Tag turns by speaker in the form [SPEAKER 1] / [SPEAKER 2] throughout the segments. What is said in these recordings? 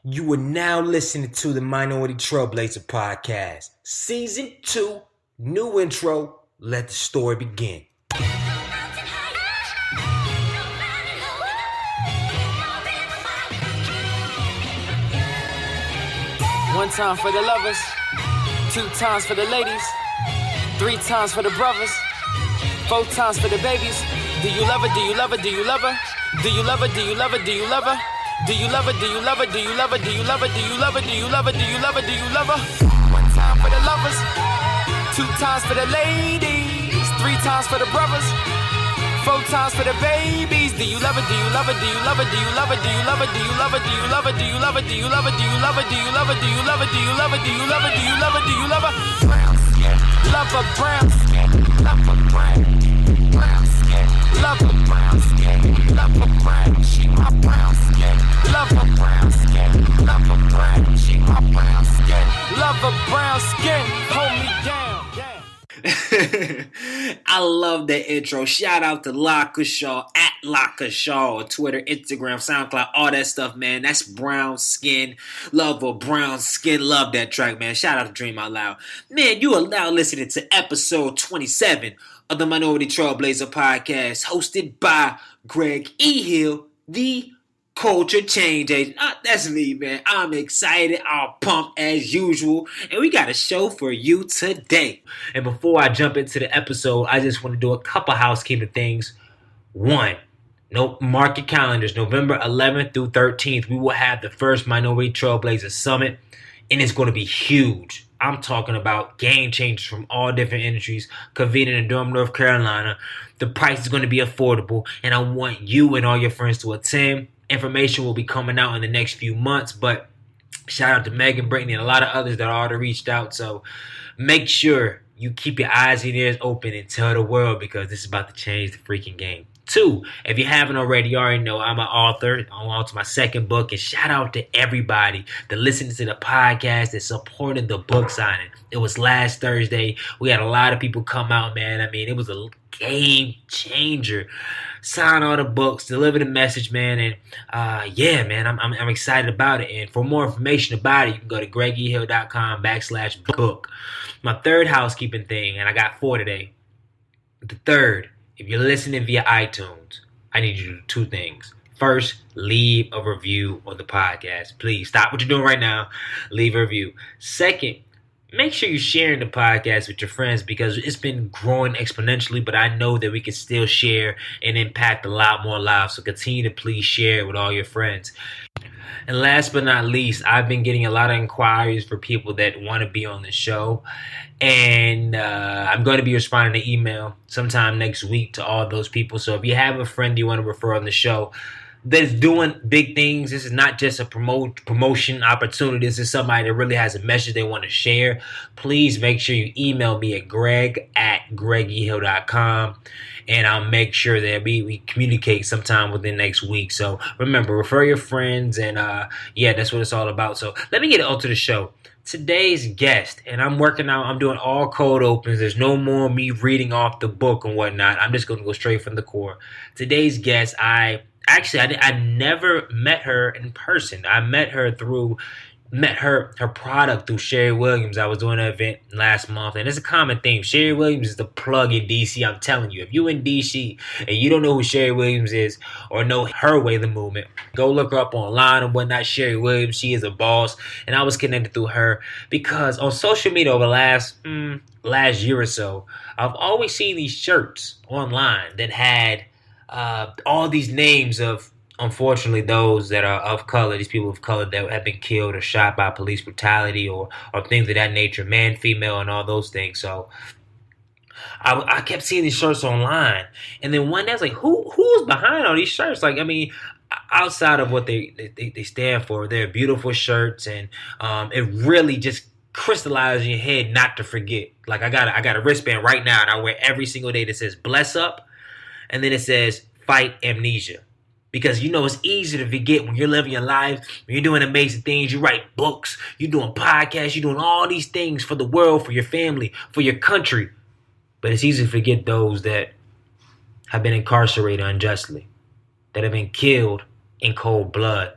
[SPEAKER 1] You are now listening to the Minority Trailblazer Podcast. Season 2, new intro. Let the story begin.
[SPEAKER 2] One time for the lovers, 2 times for the ladies, 3 times for the brothers, 4 times for the babies. Do you love her? Do you love her? Do you love her? Do you love her? Do you love her? Do you love her? Do you love her? Do you love her? Do you love her? Do you love her? Do you love her? Do you love her? Do you love her? Do you love her? 1 time for the lovers, 2 times for the ladies, 3 times for the brothers, 4 times for the babies. Do you love her? Do you love her? Do you love her? Do you love her? Do you love her? Do you love her? Do you love her? Do you love her? Do you love her? Do you love her? Do you love her? Do you love her? Do you love her? Do you love her? Do you love her? Do you love her? Brown skin, love her brown skin, love her brown skin, love her brown skin, love her brown. She my brown skin, love her brown skin, love her brown. She my brown skin, love her brown skin. Hold me down.
[SPEAKER 1] I love that intro. Shout out to Lockershaw at Lockershaw on Twitter, Instagram, SoundCloud, all that stuff, man. That's brown skin. Love a brown skin. Love that track, man. Shout out to Dream Out Loud. Man, you are now listening to episode 27 of the Minority Trailblazer Podcast, hosted by Greg E. Hill, the Culture Change Agent. That's me, man. I'm excited. I'm pumped as usual. And we got a show for you today. And before I jump into the episode, I just want to do a couple housekeeping things. 1, mark your calendars. November 11th through 13th, we will have the first Minority Trailblazer Summit. And it's going to be huge. I'm talking about game changers from all different industries convening in Durham, North Carolina. The price is going to be affordable. And I want you and all your friends to attend. Information will be coming out in the next few months, but shout out to Megan, Brittany, and a lot of others that already reached out. So make sure you keep your eyes and ears open and tell the world, because this is about to change the freaking game. 2, if you haven't already, you already know I'm an author. I'm on to my 2nd book, and shout out to everybody that listened to the podcast, that supported the book signing. It was last Thursday. We had a lot of people come out, man. I mean, it was a game changer. Sign all the books, deliver the message, man, and yeah, man, I'm excited about it. And for more information about it, you can go to gregehill.com/book. My 3rd housekeeping thing, and I got 4 today. The 3rd, if you're listening via iTunes, I need you to do 2 things. First, leave a review on the podcast. Please stop what you're doing right now. Leave a review. 2nd, make sure you're sharing the podcast with your friends, because it's been growing exponentially, but I know that we can still share and impact a lot more lives. So continue to please share it with all your friends. And last but not least, I've been getting a lot of inquiries for people that want to be on the show. And I'm going to be responding to email sometime next week to all those people. So if you have a friend you want to refer on the show that's doing big things, this is not just a promotion opportunity. This is somebody that really has a message they want to share. Please make sure you email me at greg@gregehill.com, and I'll make sure that we communicate sometime within next week. So remember, refer your friends, and yeah, that's what it's all about. So let me get on to the show. Today's guest, and I'm doing all cold opens. There's no more me reading off the book and whatnot. I'm just going to go straight from the core. Today's guest, I never met her in person. I met her product through Sherry Williams. I was doing an event last month, and it's a common theme. Sherry Williams is the plug in DC. I'm telling you, if you in DC and you don't know who Sherry Williams is or know her way of the movement, go look her up online and whatnot. Sherry Williams, she is a boss, and I was connected through her because on social media over the last year or so, I've always seen these shirts online that had all these names of, unfortunately, those that are of color, these people of color that have been killed or shot by police brutality or things of that nature, man, female, and all those things. So I kept seeing these shirts online, and then one day I was like, who's behind all these shirts? Like, I mean, outside of what they stand for, they're beautiful shirts, and it really just crystallizes in your head not to forget. Like, I got a wristband right now, and I wear every single day that says "Bless Up," and then it says "Fight Amnesia." Because, it's easy to forget when you're living your life, when you're doing amazing things. You write books, you're doing podcasts, you're doing all these things for the world, for your family, for your country. But it's easy to forget those that have been incarcerated unjustly, that have been killed in cold blood,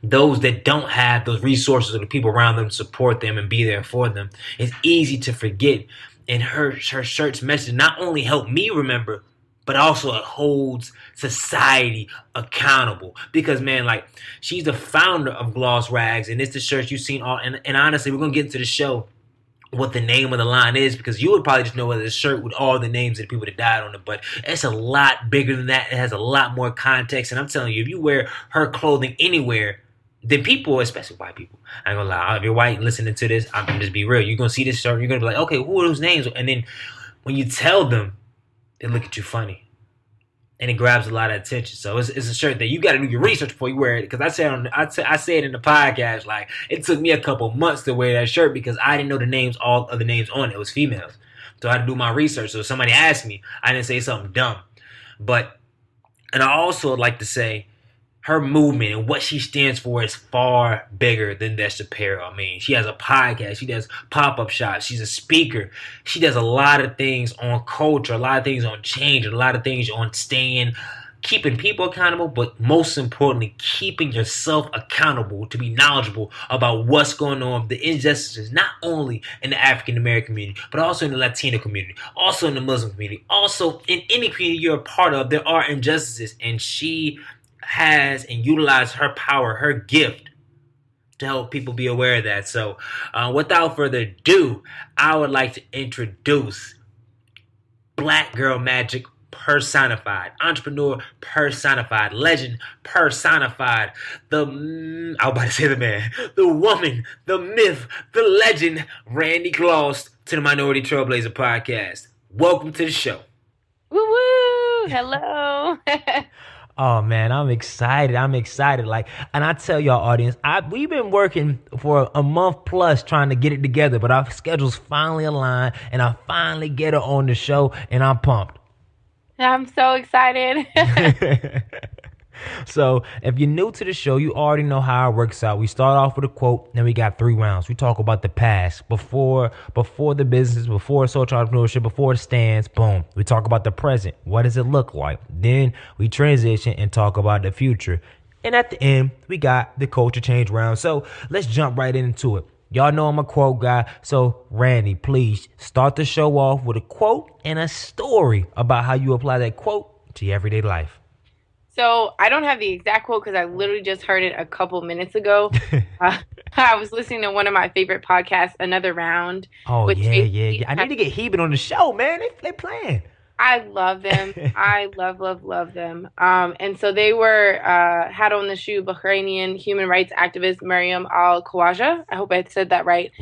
[SPEAKER 1] those that don't have those resources or the people around them to support them and be there for them, it's easy to forget. And her shirt's message not only helped me remember, but also it holds society accountable. Because, man, like, she's the founder of Glossrags, and it's the shirts you've seen all. And honestly, we're going to get into the show what the name of the line is, because you would probably just know whether it's a shirt with all the names of the people that died on it, but it's a lot bigger than that. It has a lot more context, and I'm telling you, if you wear her clothing anywhere, then people, especially white people, I ain't gonna lie, if you're white listening to this, I'm just be real, you're gonna see this shirt, you're gonna be like, okay, who are those names? And then when you tell them, they look at you funny. And it grabs a lot of attention. So it's a shirt that you got to do your research before you wear it. Because I said in the podcast, like, it took me a couple months to wear that shirt because I didn't know the names, all of the names on it. It was females. So I had to do my research. So if somebody asked me, I didn't say something dumb. And I also like to say, her movement and what she stands for is far bigger than just apparel. I mean, she has a podcast. She does pop-up shops. She's a speaker. She does a lot of things on culture, a lot of things on change, a lot of things on keeping people accountable, but most importantly, keeping yourself accountable to be knowledgeable about what's going on, the injustices, not only in the African-American community, but also in the Latino community, also in the Muslim community, also in any community you're a part of, there are injustices, and she has and utilized her power, her gift, to help people be aware of that. So without further ado, I would like to introduce Black Girl Magic personified, entrepreneur personified, legend personified, I was about to say the man, the woman, the myth, the legend, Randi Gloss, to the Minority Trailblazer podcast. Welcome to the show.
[SPEAKER 3] Woo woo! Hello.
[SPEAKER 1] Oh man, I'm excited. Like, and I tell y'all, audience, we've been working for a month plus trying to get it together, but our schedules finally aligned, and I finally get her on the show, and I'm pumped.
[SPEAKER 3] I'm so excited.
[SPEAKER 1] So if you're new to the show, you already know how it works out. We start off with a quote, then we got 3 rounds. We talk about the past, before the business, before social entrepreneurship, before the stands, boom. We talk about the present. What does it look like? Then we transition and talk about the future. And at the end, we got the culture change round. So let's jump right into it. Y'all know I'm a quote guy. So Randi, please start the show off with a quote and a story about how you apply that quote to your everyday life.
[SPEAKER 3] So I don't have the exact quote because I literally just heard it a couple minutes ago. I was listening to one of my favorite podcasts, Another Round.
[SPEAKER 1] Oh, yeah. I need to get Heben on the show, man. They playing.
[SPEAKER 3] I love them. I love them. And so they were had on the show Bahrainian human rights activist Mariam Al-Khawaja. I hope I said that right.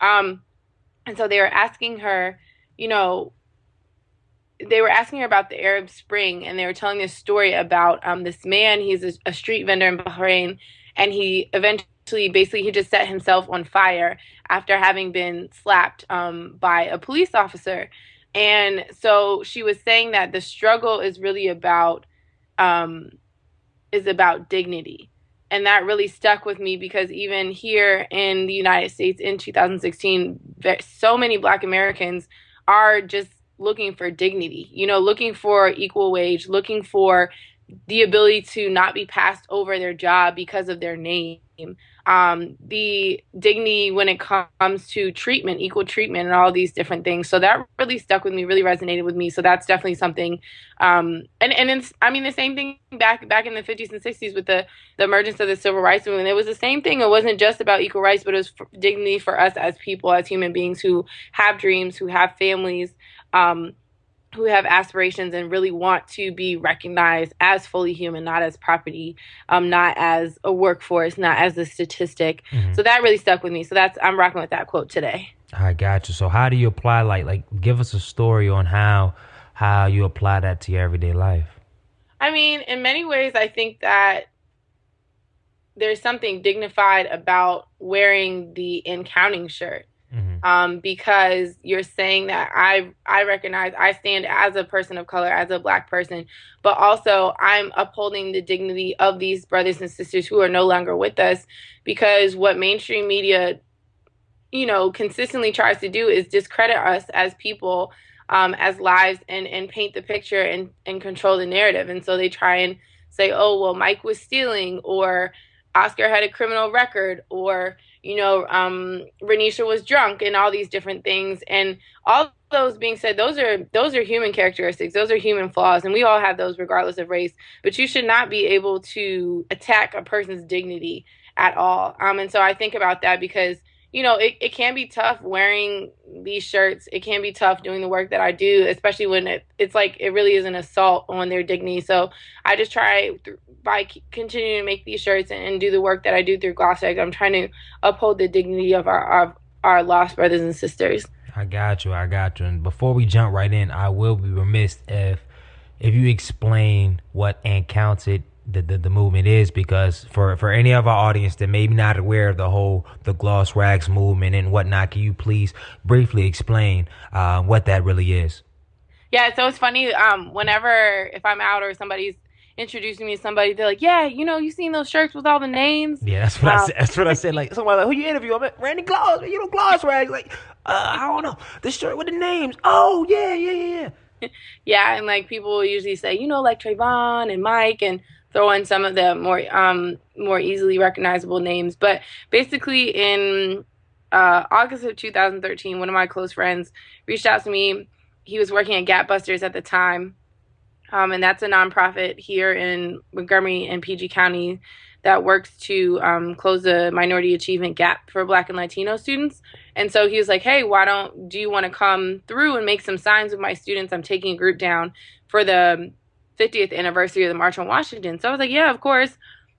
[SPEAKER 3] And so they were asking her, about the Arab Spring, and they were telling this story about this man. He's a street vendor in Bahrain, and he eventually, he just set himself on fire after having been slapped by a police officer. And so she was saying that the struggle is really about dignity. And that really stuck with me because even here in the United States in 2016, so many Black Americans are just looking for dignity, looking for equal wage, looking for the ability to not be passed over their job because of their name. The dignity when it comes to treatment, equal treatment, and all these different things. So that really stuck with me, really resonated with me. So that's definitely something. And it's, the same thing back in the 50s and 60s with the emergence of the civil rights movement. It was the same thing. It wasn't just about equal rights, but it was dignity for us as people, as human beings who have dreams, who have families, who have aspirations and really want to be recognized as fully human, not as property, not as a workforce, not as a statistic. Mm-hmm. So that really stuck with me. So I'm rocking with that quote today.
[SPEAKER 1] I got you. So how do you apply, like give us a story on how you apply that to your everyday life?
[SPEAKER 3] In many ways, I think that there's something dignified about wearing the in counting shirt. Mm-hmm. Because you're saying that I recognize I stand as a person of color, as a Black person, but also I'm upholding the dignity of these brothers and sisters who are no longer with us, because what mainstream media, consistently tries to do is discredit us as people, as lives, and paint the picture and control the narrative. And so they try and say, oh, well, Mike was stealing, or Oscar had a criminal record, or Renisha was drunk, and all these different things. And all those being said, those are human characteristics. Those are human flaws, and we all have those regardless of race. But you should not be able to attack a person's dignity at all. And so I think about that because it can be tough wearing these shirts. It can be tough doing the work that I do, especially when it's like it really is an assault on their dignity. So I just try by continuing to make these shirts and do the work that I do through Glossrags. I'm trying to uphold the dignity of our lost brothers and sisters.
[SPEAKER 4] I got you. And before we jump right in, I will be remiss if you explain what And Counted the movement is, because for any of our audience that may be not aware of the Glossrags movement and whatnot, can you please briefly explain what that really is?
[SPEAKER 3] Yeah, so it's funny. Whenever if I'm out or somebody's introducing me to somebody, they're like, "Yeah, you seen those shirts with all the names?"
[SPEAKER 4] Yeah, that's what I said. That's what I said. Like somebody like, "Who you interview?" I'm like, Randi Gloss. Glossrags. Like, I don't know, this shirt with the names. Oh yeah.
[SPEAKER 3] Yeah, and like people will usually say, like Trayvon and Mike, and throw in some of the more easily recognizable names. But basically in August of 2013, one of my close friends reached out to me. He was working at Gap Busters at the time. And that's a nonprofit here in Montgomery and PG County that works to close the minority achievement gap for Black and Latino students. And so he was like, "Hey, do you want to come through and make some signs with my students? I'm taking a group down for the 50th anniversary of the March on Washington." So I was like, "Yeah, of course."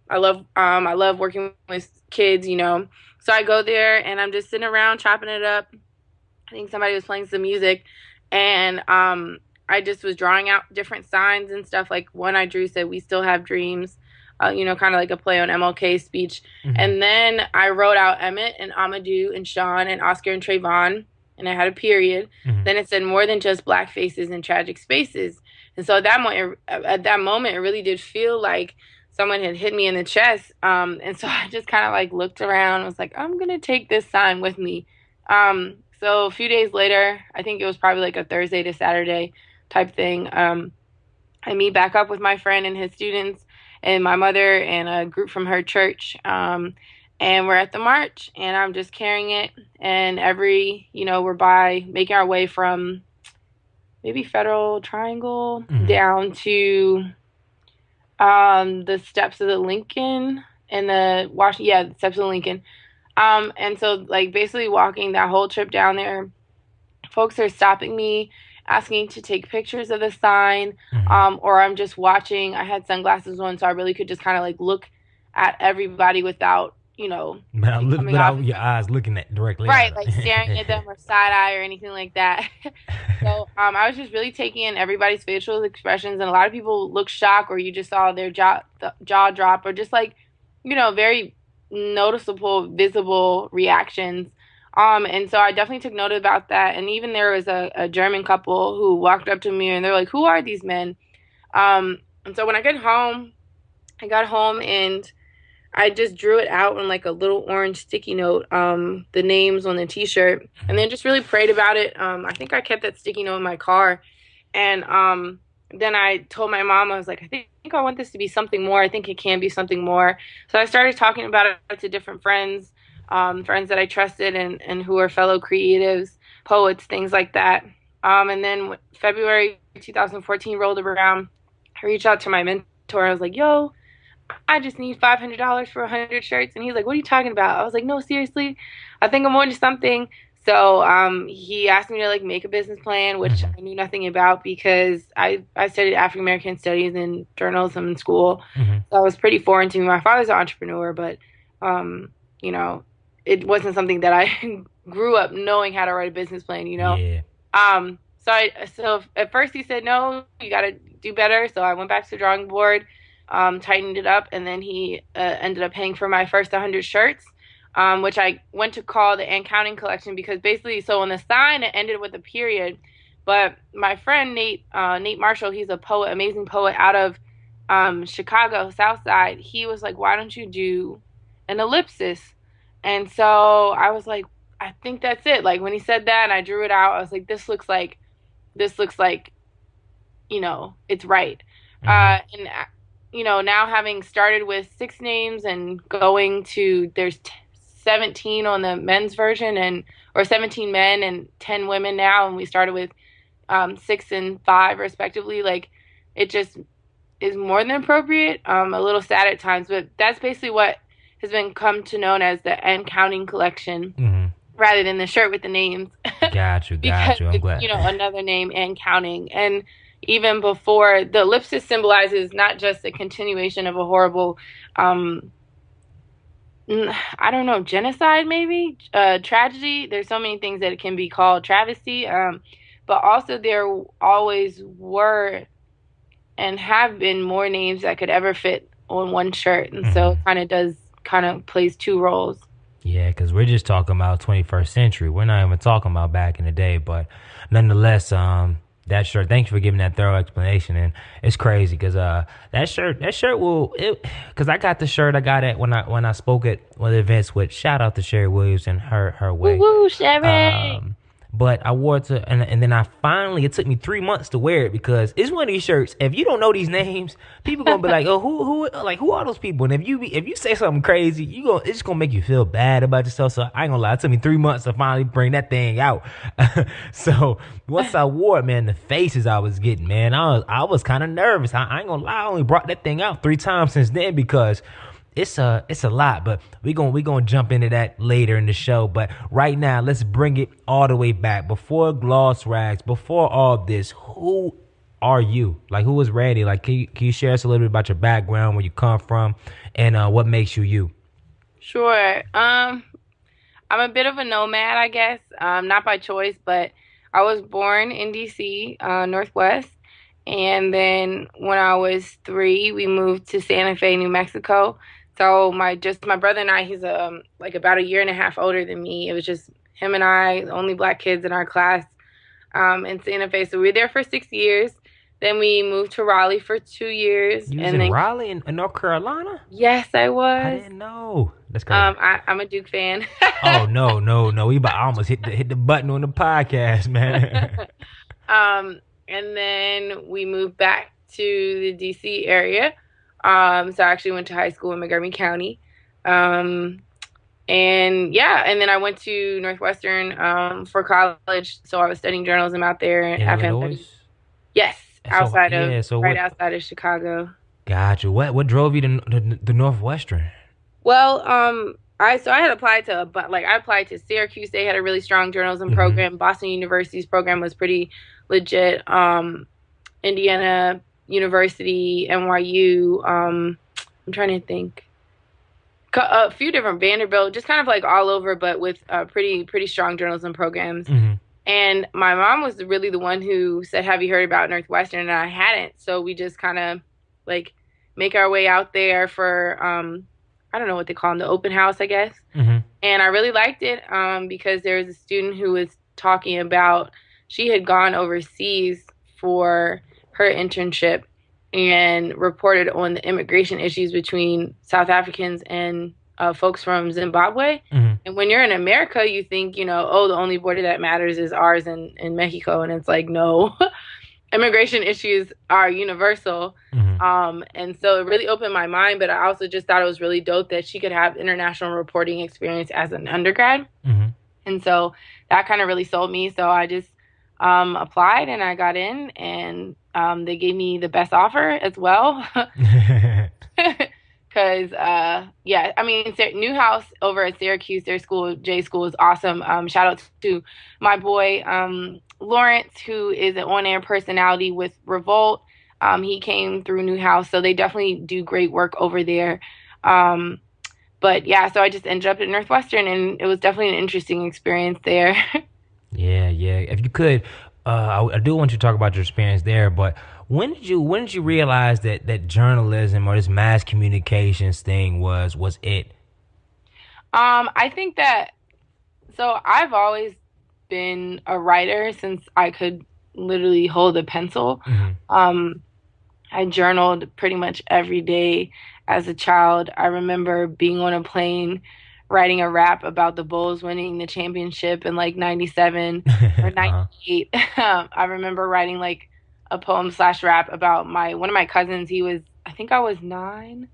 [SPEAKER 3] I love working with kids, So I go there and I'm just sitting around chopping it up. I think somebody was playing some music, and I just was drawing out different signs and stuff. Like one I drew said, "We still have dreams," kind of like a play on MLK's speech. Mm-hmm. And then I wrote out Emmett and Amadou and Sean and Oscar and Trayvon, and I had a period. Mm-hmm. Then it said, "More than just black faces in tragic spaces." And so at that moment, it really did feel like someone had hit me in the chest. And so I just kind of like looked around and was like, I'm going to take this sign with me. So a few days later, I think it was probably like a Thursday to Saturday type thing. I meet back up with my friend and his students and my mother and a group from her church. And we're at the march, and I'm just carrying it. And we're making our way from maybe Federal Triangle down to the steps of the Lincoln and the Washington, the steps of the Lincoln. And so like basically walking that whole trip down there, folks are stopping me, asking to take pictures of the sign, or I'm just watching. I had sunglasses on, so I really could just kind of like look at everybody without
[SPEAKER 4] without your eyes looking at directly
[SPEAKER 3] right,
[SPEAKER 4] at
[SPEAKER 3] like staring at them or side eye or anything like that. So I was just really taking in everybody's facial expressions, and a lot of people looked shocked, or you just saw their jaw drop, or just like very noticeable, visible reactions. And so I definitely took note about that. And even there was a German couple who walked up to me and they're like, "Who are these men?" And so when I got home and I just drew it out on like a little orange sticky note, the names on the t-shirt, and then just really prayed about it. I think I kept that sticky note in my car. And then I told my mom, I was like, I think I want this to be something more. I think it can be something more. So I started talking about it to different friends that I trusted and who are fellow creatives, poets, things like that. And then February 2014 rolled around. I reached out to my mentor. I was like, "Yo, I just need $500 for 100 shirts." And he's like, "What are you talking about?" I was like, "No, seriously, I think I'm on to something." So he asked me to like make a business plan, which I knew nothing about because I studied African American studies and journalism in school. So it was pretty foreign to me. My father's an entrepreneur, but it wasn't something that I grew up knowing how to write a business plan.
[SPEAKER 4] Yeah.
[SPEAKER 3] So at first he said, "No, you got to do better." So I went back to the drawing board, tightened it up, and then he ended up paying for my first 100 shirts, which I went to call the And Counting collection because basically, so on the sign, it ended with a period. But my friend, Nate Marshall, he's a poet, amazing poet out of Chicago, South Side. He was like, "Why don't you do an ellipsis?" And so I was like, I think that's it. Like when he said that and I drew it out, I was like, this looks like, it's right. And now having started with 6 names and going to there's 17 on the men's version or 17 men and 10 women now, and we started with 6 and 5 respectively. Like it just is more than appropriate. A little sad at times, but that's basically what has been come to known as the And Counting collection, rather than the shirt with the names.
[SPEAKER 4] Got you. I'm glad.
[SPEAKER 3] Another name, And Counting. And even before, the ellipsis symbolizes not just a continuation of a horrible, I don't know, genocide maybe, tragedy. There's so many things that it can be called, travesty. But also there always were and have been more names that could ever fit on one shirt. And so it kind of plays two roles.
[SPEAKER 4] Yeah, because we're just talking about 21st century. We're not even talking about back in the day. But nonetheless, that shirt, thanks for giving that thorough explanation. And it's crazy because that shirt will, because I got the shirt, I got it when I spoke at one of the events with, shout out to Sherry Williams and her way.
[SPEAKER 3] Woo, Sherry!
[SPEAKER 4] But I wore it to, and then it took me 3 months to wear it because it's one of these shirts. If you don't know these names, people gonna be like, oh, who are those people? And if you say something crazy, it's just gonna make you feel bad about yourself. So I ain't gonna lie, it took me 3 months to finally bring that thing out. So once I wore it, man, the faces I was getting, man, I was kind of nervous. I ain't gonna lie, I only brought that thing out 3 times since then because it's a lot, but we gonna jump into that later in the show. But right now, let's bring it all the way back. Before Glossrags, before all this, who are you? Like, who is Randy? Like, can you share us a little bit about your background, where you come from, and what makes you you?
[SPEAKER 3] Sure. I'm a bit of a nomad, I guess. Not by choice, but I was born in DC, Northwest. And then when I was 3, we moved to Santa Fe, New Mexico. So my brother and I, he's like about a year and a half older than me. It was just him and I, the only black kids in our class in Santa Fe. So we were there for 6 years. Then we moved to Raleigh for 2 years.
[SPEAKER 4] You was in Raleigh in North Carolina?
[SPEAKER 3] Yes, I was.
[SPEAKER 4] I didn't know. That's crazy.
[SPEAKER 3] I'm a Duke fan.
[SPEAKER 4] Oh no! I almost hit the button on the podcast, man.
[SPEAKER 3] And then we moved back to the DC area. So I actually went to high school in Montgomery County. And then I went to Northwestern for college. So I was studying journalism out there
[SPEAKER 4] in Illinois?
[SPEAKER 3] Yes, outside of Chicago.
[SPEAKER 4] Gotcha. What drove you to the Northwestern?
[SPEAKER 3] Well, I had applied to Syracuse. They had a really strong journalism program. Boston University's program was pretty legit. Indiana University, NYU, I'm trying to think. A few different, Vanderbilt, just kind of like all over, but with pretty strong journalism programs. And my mom was really the one who said, "Have you heard about Northwestern?" And I hadn't. So we just kind of like make our way out there for, I don't know what they call them, the open house, I guess. And I really liked it because there was a student who was talking about, she had gone overseas for her internship and reported on the immigration issues between South Africans and folks from Zimbabwe. And when you're in America, you think, the only border that matters is ours in Mexico. And it's like, no, immigration issues are universal. And so it really opened my mind. But I also just thought it was really dope that she could have international reporting experience as an undergrad. And so that kind of really sold me. So I just applied and I got in, and they gave me the best offer as well. Because, Newhouse over at Syracuse, their school, J School, is awesome. Shout out to my boy, Lawrence, who is an on-air personality with Revolt. He came through Newhouse, so they definitely do great work over there. But yeah, so I just ended up at Northwestern, and it was definitely an interesting experience there.
[SPEAKER 4] Yeah. If you could, I do want you to talk about your experience there, but when did you realize that journalism or this mass communications thing was it?
[SPEAKER 3] I think that, so I've always been a writer since I could literally hold a pencil. I journaled pretty much every day as a child. I remember being on a plane writing a rap about the Bulls winning the championship in like 97 or 98. I remember writing like a poem / rap about one of my cousins. He was I think I was 9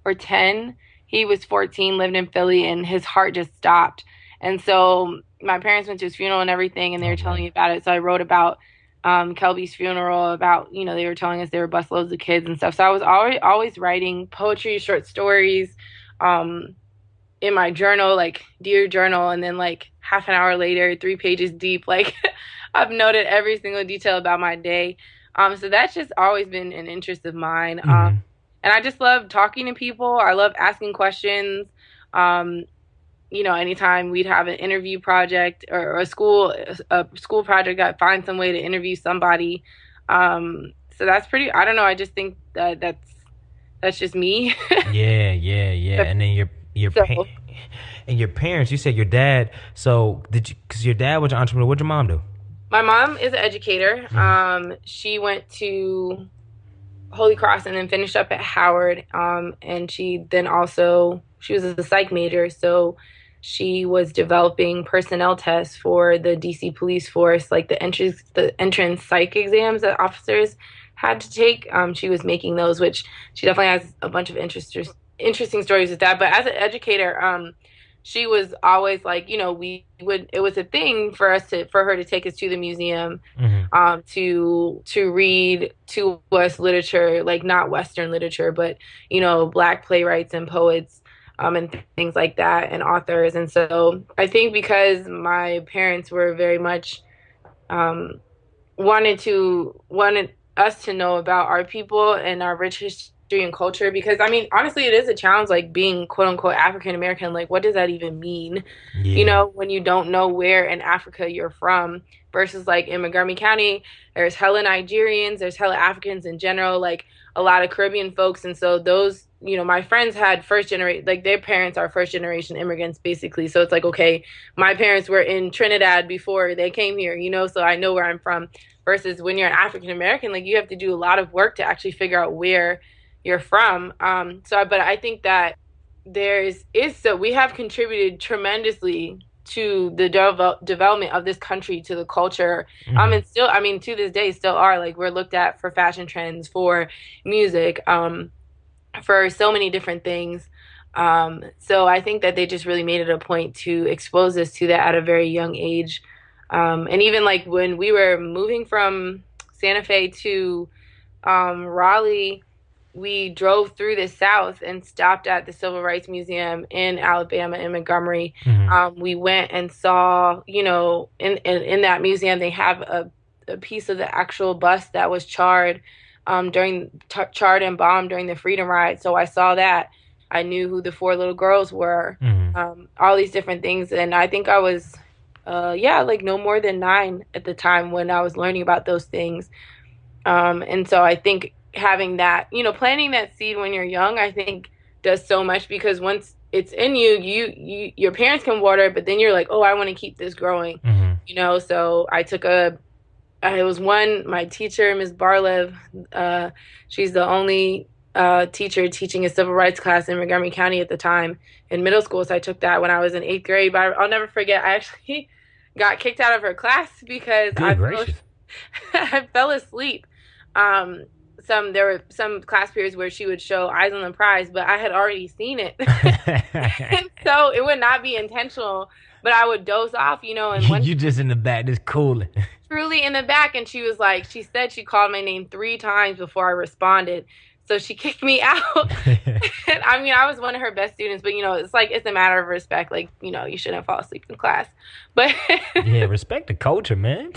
[SPEAKER 3] or 10. He was 14, lived in Philly, and his heart just stopped. And so my parents went to his funeral and everything, and they were telling me about it. So I wrote about Kelby's funeral, about, they were telling us they were busloads of kids and stuff. So I was always writing poetry, short stories in my journal, like Dear Journal, and then like half an hour later, 3 pages deep, like I've noted every single detail about my day. So that's just always been an interest of mine. And I just love talking to people. I love asking questions. Anytime we'd have an interview project or a school project, I'd find some way to interview somebody. So that's pretty, I don't know. I just think that that's just me.
[SPEAKER 4] Yeah. And then your parents, you said your dad. So because your dad was an entrepreneur, what'd your mom do?
[SPEAKER 3] My mom is an educator. She went to Holy Cross and then finished up at Howard. And she was a psych major. So she was developing personnel tests for the DC police force, like the entrance psych exams that officers had to take. She was making those, which she definitely has a bunch of interesting stories with that. But as an educator, she was always like, it was a thing for her to take us to the museum, to read to us literature, like not Western literature, but, Black playwrights and poets, and things like that, and authors. And so I think because my parents were very much, wanted us to know about our people and our rich history and culture, because honestly, it is a challenge, like being quote unquote African American. Like, what does that even mean? When you don't know where in Africa you're from, versus like in Montgomery County, there's hella Nigerians, there's hella Africans in general, like a lot of Caribbean folks. And so those, my friends had first generation, like their parents are first generation immigrants basically. So it's like, okay, my parents were in Trinidad before they came here, so I know where I'm from. Versus when you're an African American, like you have to do a lot of work to actually figure out where you're from. But I think that we have contributed tremendously to the development of this country, to the culture. And still, to this day, still are, like, we're looked at for fashion trends, for music, for so many different things. So I think that they just really made it a point to expose us to that at a very young age. And even like when we were moving from Santa Fe to Raleigh, we drove through the South and stopped at the Civil Rights Museum in Alabama, in Montgomery. We went and saw, in that museum, they have a piece of the actual bus that was charred and bombed during the Freedom Ride. So I saw that. I knew who the 4 little girls were, all these different things. And I think I was, like no more than 9 at the time when I was learning about those things. And so I think having that, planting that seed when you're young, I think does so much, because once it's in you, your parents can water it, but then you're like, oh, I want to keep this growing, So I took my teacher, Ms. Barlev, she's the only teacher teaching a civil rights class in Montgomery County at the time in middle school. So I took that when I was in 8th grade, but I'll never forget, I actually got kicked out of her class because I fell asleep. There were some class periods where she would show Eyes on the Prize, but I had already seen it. And so it would not be intentional, but I would doze off, and
[SPEAKER 4] you just in the back, just cooling.
[SPEAKER 3] Truly in the back. And she was like, she said she called my name 3 times before I responded. So she kicked me out. And, I was one of her best students, but it's a matter of respect. Like, you shouldn't fall asleep in class. But
[SPEAKER 4] yeah, respect the culture, man.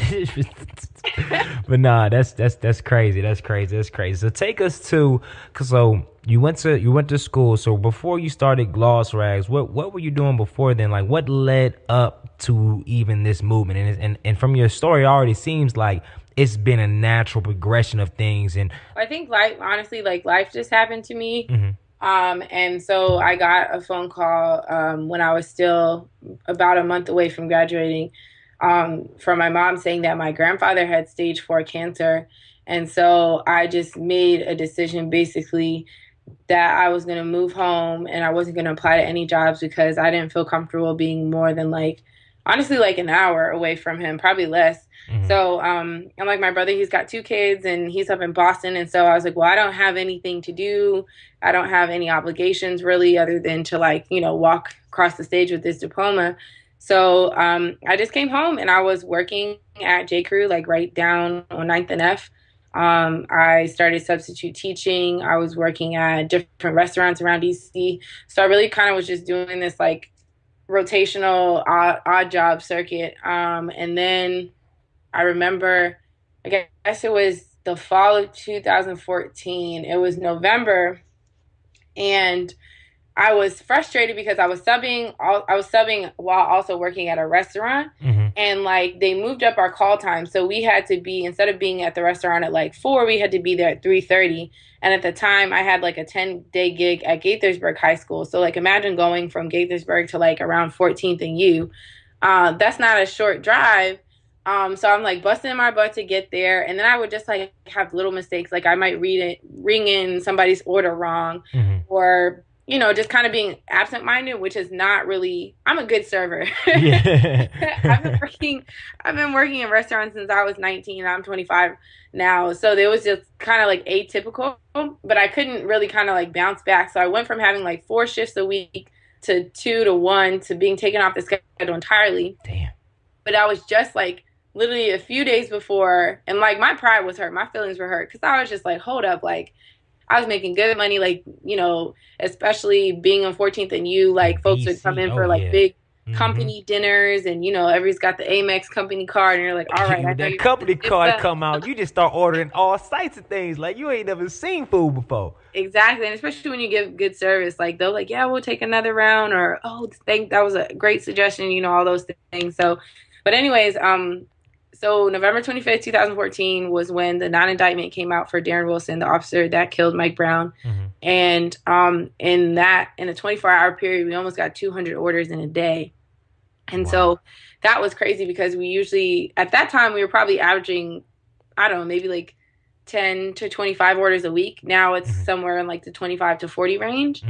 [SPEAKER 4] But nah, that's crazy. That's crazy. So take us to, so you went to school. So before you started Glossrags, what were you doing before then? Like, what led up to even this movement? And from your story, it already seems like it's been a natural progression of things. And
[SPEAKER 3] I think life just happened to me. And so I got a phone call when I was still about a month away from graduating, from my mom saying that my grandfather had stage 4 cancer. And so I just made a decision basically that I was going to move home and I wasn't going to apply to any jobs because I didn't feel comfortable being more than like honestly like an hour away from him, probably less.
[SPEAKER 4] Mhm.
[SPEAKER 3] So, and like my brother, he's got 2 kids and he's up in Boston. And so I was like, well, I don't have anything to do. I don't have any obligations really other than to like, walk across the stage with this diploma. So, I just came home and I was working at J. Crew, like right down on 9th and F. I started substitute teaching. I was working at different restaurants around DC. So I really kind of was just doing this like rotational odd job circuit. And then I remember, I guess it was the fall of 2014. It was November, and I was frustrated because I was subbing. I was subbing while also working at a restaurant, and like they moved up our call time, so we had to be, instead of being at the restaurant at like 4, we had to be there at 3:30. And at the time, I had like a 10-day gig at Gaithersburg High School. So like imagine going from Gaithersburg to like around 14th and U. That's not a short drive. So I'm like busting my butt to get there, and then I would just like have little mistakes, like I might ring in somebody's order wrong, or just kind of being absent-minded, which is not really. I'm a good server.
[SPEAKER 4] Yeah.
[SPEAKER 3] I've been working in restaurants since I was 19. I'm 25 now, so it was just kind of like atypical, but I couldn't really kind of like bounce back. So I went from having like 4 shifts a week to 2 to 1 to being taken off the schedule entirely.
[SPEAKER 4] Damn.
[SPEAKER 3] But I was just like literally a few days before, and like my pride was hurt, my feelings were hurt, because I was just like, hold up, like I was making good money, like especially being on 14th and U, like folks would come in for like big company dinners, and everybody's got the Amex company card, and you're like, all right,
[SPEAKER 4] when that company card come out, you just start ordering all sites of things like you ain't never seen food before.
[SPEAKER 3] Exactly. And especially when you give good service, like they'll like, yeah, we'll take another round, or that was a great suggestion, all those things. So, but anyways, so November 25th, 2014 was when the non-indictment came out for Darren Wilson, the officer that killed Mike Brown. And in a 24-hour period, we almost got 200 orders in a day. And so that was crazy, because we usually, at that time, we were probably averaging, I don't know, maybe like 10 to 25 orders a week. Now it's somewhere in like the 25 to 40 range.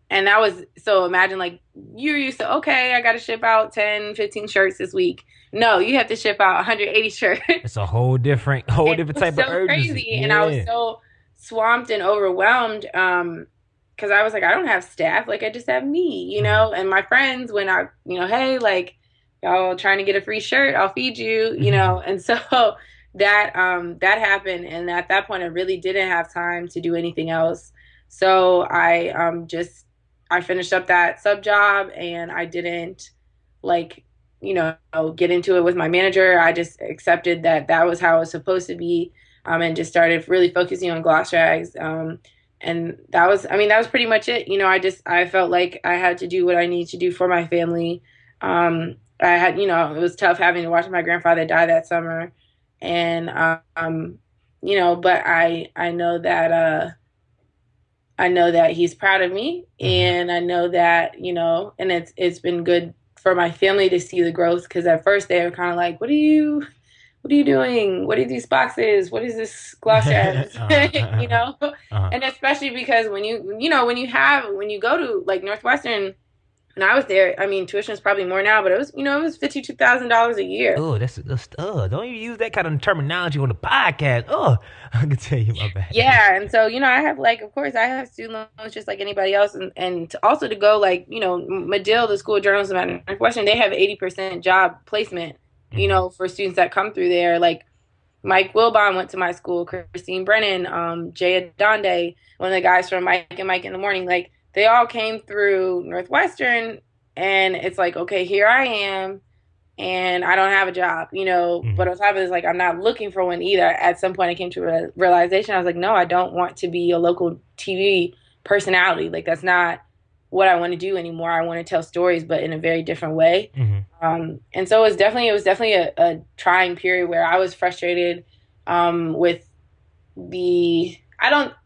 [SPEAKER 3] And that was, so imagine like you're used to, okay, I got to ship out 10, 15 shirts this week. No, you have to ship out 180 shirts.
[SPEAKER 4] It's a whole different type of urgency.
[SPEAKER 3] Crazy. Yeah. And I was so swamped and overwhelmed, because I was like, I don't have staff. Like, I just have me, and my friends, when I, hey, like, y'all trying to get a free shirt, I'll feed you, and so that happened. And at that point, I really didn't have time to do anything else. So I finished up that sub job, and I didn't like, get into it with my manager. I just accepted that was how it was supposed to be, and just started really focusing on Glossrags. And that was pretty much it. I felt like I had to do what I needed to do for my family. I had, it was tough having to watch my grandfather die that summer. And, but I know that he's proud of me, and I know that, and it's been good for my family to see the growth, because at first they were kind of like, what are you doing? What are these boxes? What is this Glossrags? And especially because when you go to like Northwestern, and I was there, tuition is probably more now, but it was $52,000 a year.
[SPEAKER 4] Oh, that's don't even use that kind of terminology on the podcast. Oh, I can tell you my bad.
[SPEAKER 3] Yeah, and so I have of course I have student loans just like anybody else, and also to go Medill, the School of Journalism at Northwestern, they have 80% job placement, for students that come through there. Like Mike Wilbon went to my school, Christine Brennan, Jay Adonde, one of the guys from Mike in the Morning, like. They all came through Northwestern, and it's like, okay, here I am, and I don't have a job, but on top of this, like, I'm not looking for one either. At some point I came to a realization. I was like, no, I don't want to be a local TV personality. Like, that's not what I want to do anymore. I want to tell stories, but in a very different way. And so it was definitely a trying period where I was frustrated, with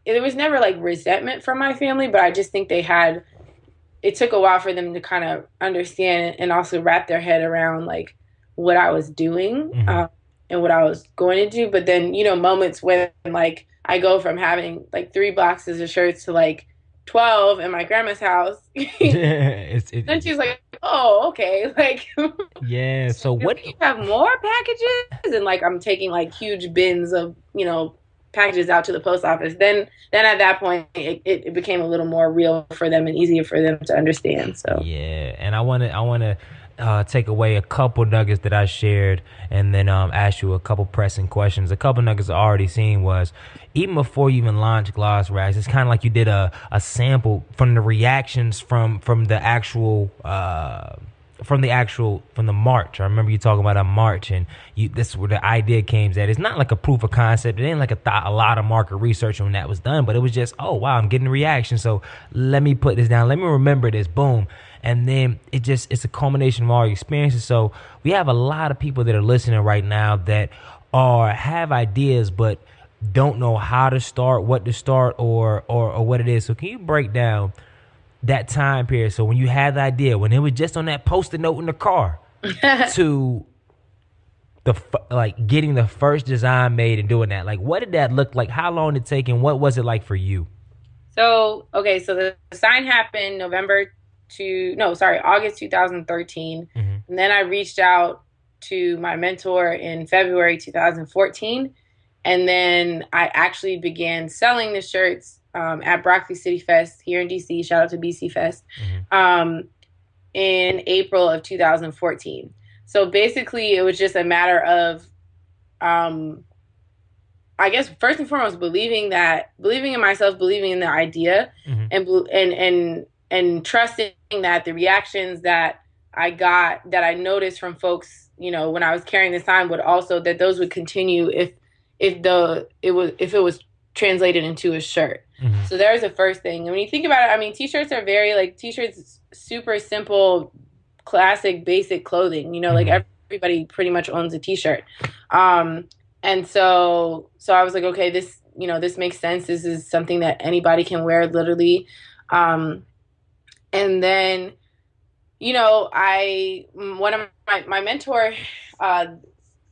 [SPEAKER 3] there was never like resentment from my family, but I just think it took a while for them to kind of understand and also wrap their head around like what I was doing, and what I was going to do. But then, moments when like I go from having like 3 boxes of shirts to like 12 in my grandma's house. Then she's like, oh, okay. Like,
[SPEAKER 4] Yeah. So what?
[SPEAKER 3] you have more packages, and like I'm taking like huge bins of packages out to the post office. Then at that point, it became a little more real for them and easier for them to understand. So
[SPEAKER 4] Yeah, and I want to take away a couple nuggets that I shared, and then ask you a couple pressing questions. A couple nuggets I already seen was, even before you even launched Glossrags, it's kind of like you did a sample from the reactions from the actual from the March. I remember you talking about a March, and this is where the idea came. That it's not like a proof of concept. It ain't like a lot of market research on that was done, but it was just, oh wow, I'm getting a reaction. So let me put this down. Let me remember this. Boom. And then it's a culmination of all your experiences. So we have a lot of people that are listening right now that have ideas but don't know how to start, what to start, or what it is. So can you break down that time period? So when you had the idea, when it was just on that Post-it note in the car, to getting the first design made and doing that, like what did that look like? How long did it take, and what was it like for you?
[SPEAKER 3] so the sign happened August 2013.
[SPEAKER 4] Mm-hmm.
[SPEAKER 3] And then I reached out to my mentor in February 2014. And then I actually began selling the shirts at Broccoli City Fest here in DC. Shout out to BC Fest.
[SPEAKER 4] Mm-hmm.
[SPEAKER 3] In April of 2014. So basically, it was just a matter of, I guess, first and foremost, believing in myself, believing in the idea,
[SPEAKER 4] Mm-hmm.
[SPEAKER 3] and trusting that the reactions that I got, that I noticed from folks, when I was carrying the sign, that those would continue if it was translated into a shirt.
[SPEAKER 4] Mm-hmm.
[SPEAKER 3] So there's the first thing. And when you think about it, I mean, t-shirts are t-shirts, super simple, classic, basic clothing. Like everybody pretty much owns a t-shirt. And so I was like, okay, this makes sense. This is something that anybody can wear, literally. And then, one of my mentor,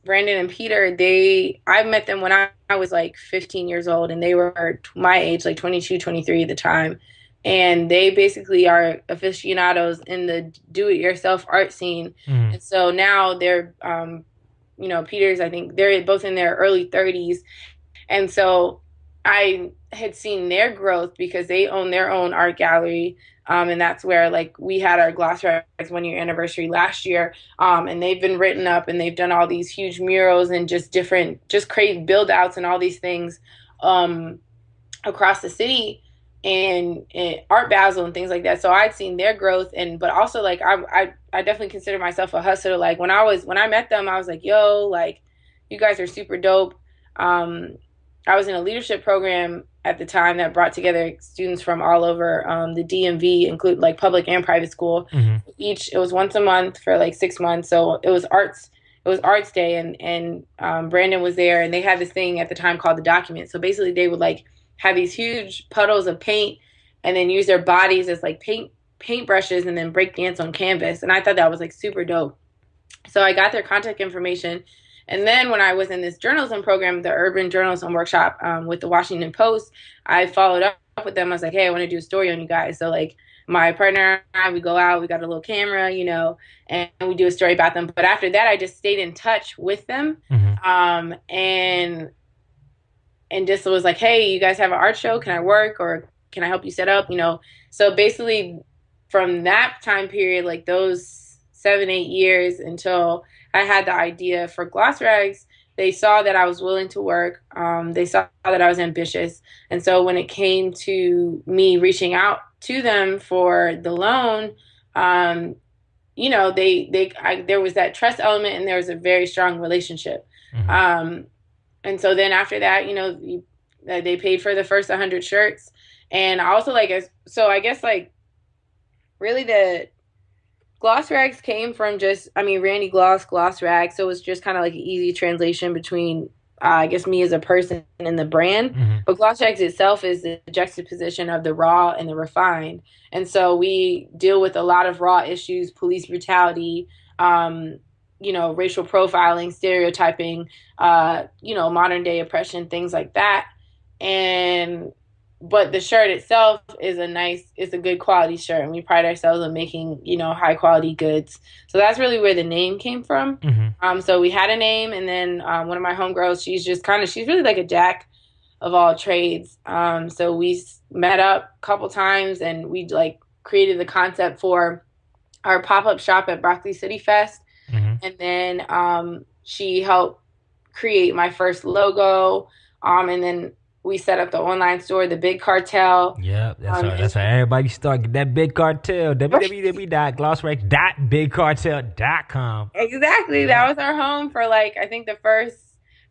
[SPEAKER 3] Brandon and Peter, I met them when I was like 15 years old, and they were my age, like 22, 23 at the time. And they basically are aficionados in the do-it-yourself art scene.
[SPEAKER 4] Mm-hmm.
[SPEAKER 3] And so now they're, Peter's, I think they're both in their early 30s. And so I had seen their growth because they own their own art gallery. And that's where, like, we had our Glossrags 1-year anniversary last year. And they've been written up, and they've done all these huge murals and just create build outs and all these things across the city and Art Basel and things like that. So I'd seen their growth, but also, like, I definitely consider myself a hustler. Like, when I met them, I was like, yo, like, you guys are super dope. I was in a leadership program at the time that brought together students from all over the DMV, include like public and private school.
[SPEAKER 4] Mm-hmm.
[SPEAKER 3] It was once a month for like 6 months. So it was arts day, and Brandon was there, and they had this thing at the time called the document. So basically they would like have these huge puddles of paint and then use their bodies as like paint brushes and then break dance on canvas. And I thought that was like super dope. So I got their contact information. And then when I was in this journalism program, the urban journalism workshop with the Washington Post, I followed up with them. I was like, hey, I want to do a story on you guys. So like my partner and I, we go out, we got a little camera, and we do a story about them. But after that, I just stayed in touch with them.
[SPEAKER 4] Mm-hmm.
[SPEAKER 3] And just was like, hey, you guys have an art show? Can I work, or can I help you set up? So basically from that time period, like those 7-8 years until I had the idea for Glossrags, they saw that I was willing to work. They saw that I was ambitious. And so when it came to me reaching out to them for the loan, there was that trust element, and there was a very strong relationship.
[SPEAKER 4] Mm-hmm.
[SPEAKER 3] And so then after that, they paid for the first 100 shirts. And I also I guess like really the Glossrags came from Randi Gloss, Glossrags. So it was just kind of like an easy translation between, I guess, me as a person and the brand.
[SPEAKER 4] Mm-hmm.
[SPEAKER 3] But Glossrags itself is the juxtaposition of the raw and the refined. And so we deal with a lot of raw issues: police brutality, racial profiling, stereotyping, modern day oppression, things like that. And but the shirt itself is it's a good quality shirt, and we pride ourselves on making, high quality goods. So that's really where the name came from. So we had a name, and then one of my homegirls, she's really like a jack of all trades. So we met up a couple times, and we like created the concept for our pop-up shop at Broccoli City Fest. And then she helped create my first logo. And then we set up the online store, the Big Cartel.
[SPEAKER 4] Yeah, that's how everybody started. That Big Cartel, www.glossrags.bigcartel.com.
[SPEAKER 3] Exactly. That was our home for I think the first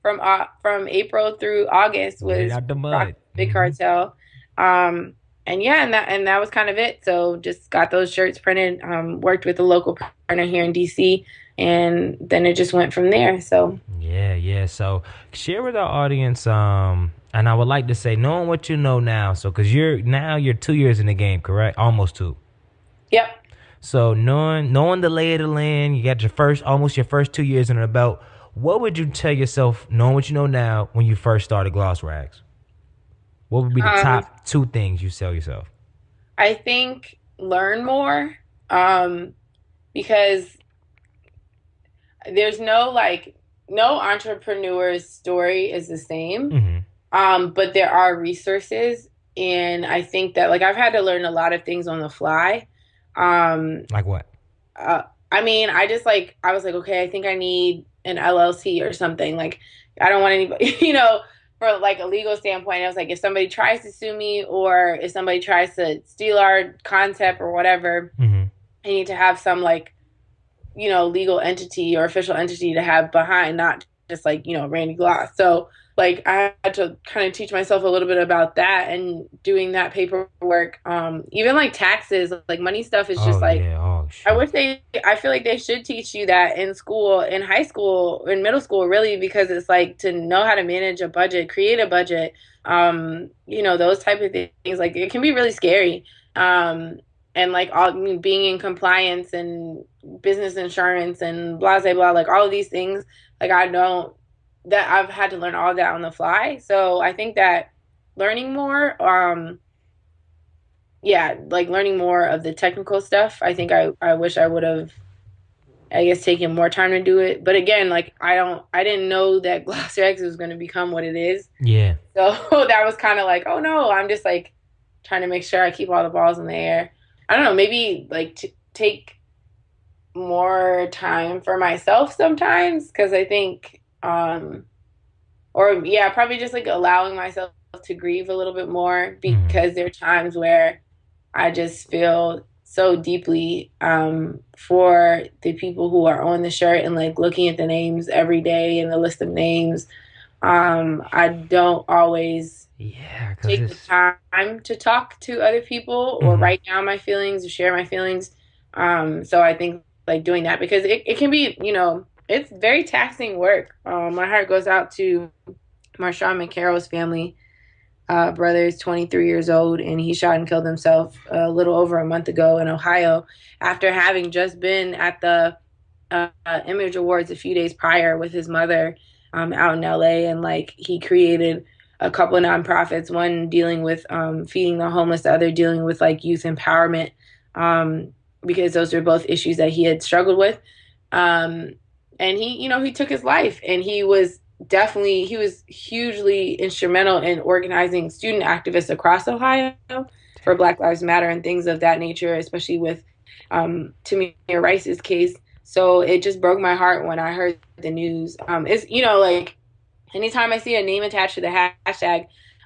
[SPEAKER 3] from April through August was
[SPEAKER 4] out the mud.
[SPEAKER 3] Big Cartel. And that was kind of it. So just got those shirts printed, worked with a local partner here in DC, and then it just went from there. So
[SPEAKER 4] yeah. So share with our audience, and I would like to say, knowing what you know now, so because you're 2 years in the game, correct? Almost 2.
[SPEAKER 3] Yep.
[SPEAKER 4] So knowing the lay of the land, you got almost your first 2 years under the belt. What would you tell yourself, knowing what you know now, when you first started Glossrags? What would be the top 2 things you tell yourself?
[SPEAKER 3] I think learn more, because there's no entrepreneur's story is the same. But there are resources, and I think that I've had to learn a lot of things on the fly.
[SPEAKER 4] Like what?
[SPEAKER 3] I was like, okay, I think I need an LLC or something. I don't want anybody, for a legal standpoint. I was like, if somebody tries to sue me, or if somebody tries to steal our concept or whatever, I need to have some legal entity or official entity to have behind, not just Randi Gloss. So I had to kind of teach myself a little bit about that, and doing that paperwork, even taxes, money stuff is just I feel like they should teach you that in school, in high school, in middle school, really, because it's to know how to manage a budget, create a budget, those type of things. It can be really scary. And being in compliance and business insurance and blah, blah, blah, all of these things, I've had to learn all that on the fly. So I think that learning more, learning more of the technical stuff. I think I wish I would have, taken more time to do it. But again, I didn't know that Glossrags was going to become what it is.
[SPEAKER 4] Yeah.
[SPEAKER 3] So that was kind of oh no, I'm just trying to make sure I keep all the balls in the air. I don't know, maybe to take more time for myself sometimes, because I think, probably just allowing myself to grieve a little bit more, because there are times where I just feel so deeply for the people who are on the shirt, and looking at the names every day and the list of names. I don't always take the time to talk to other people or write down my feelings or share my feelings. So I think doing that, because it can be, it's very taxing work. My heart goes out to Marshawn McCarroll's family. Brother is 23 years old, and he shot and killed himself a little over a month ago in Ohio, after having just been at the Image Awards a few days prior with his mother out in LA. And he created a couple of nonprofits, one dealing with feeding the homeless, the other dealing with youth empowerment, because those are both issues that he had struggled with. And he took his life, and he was hugely instrumental in organizing student activists across Ohio for Black Lives Matter and things of that nature, especially with Tamir Rice's case. So it just broke my heart when I heard the news. It's, anytime I see a name attached to the hashtag,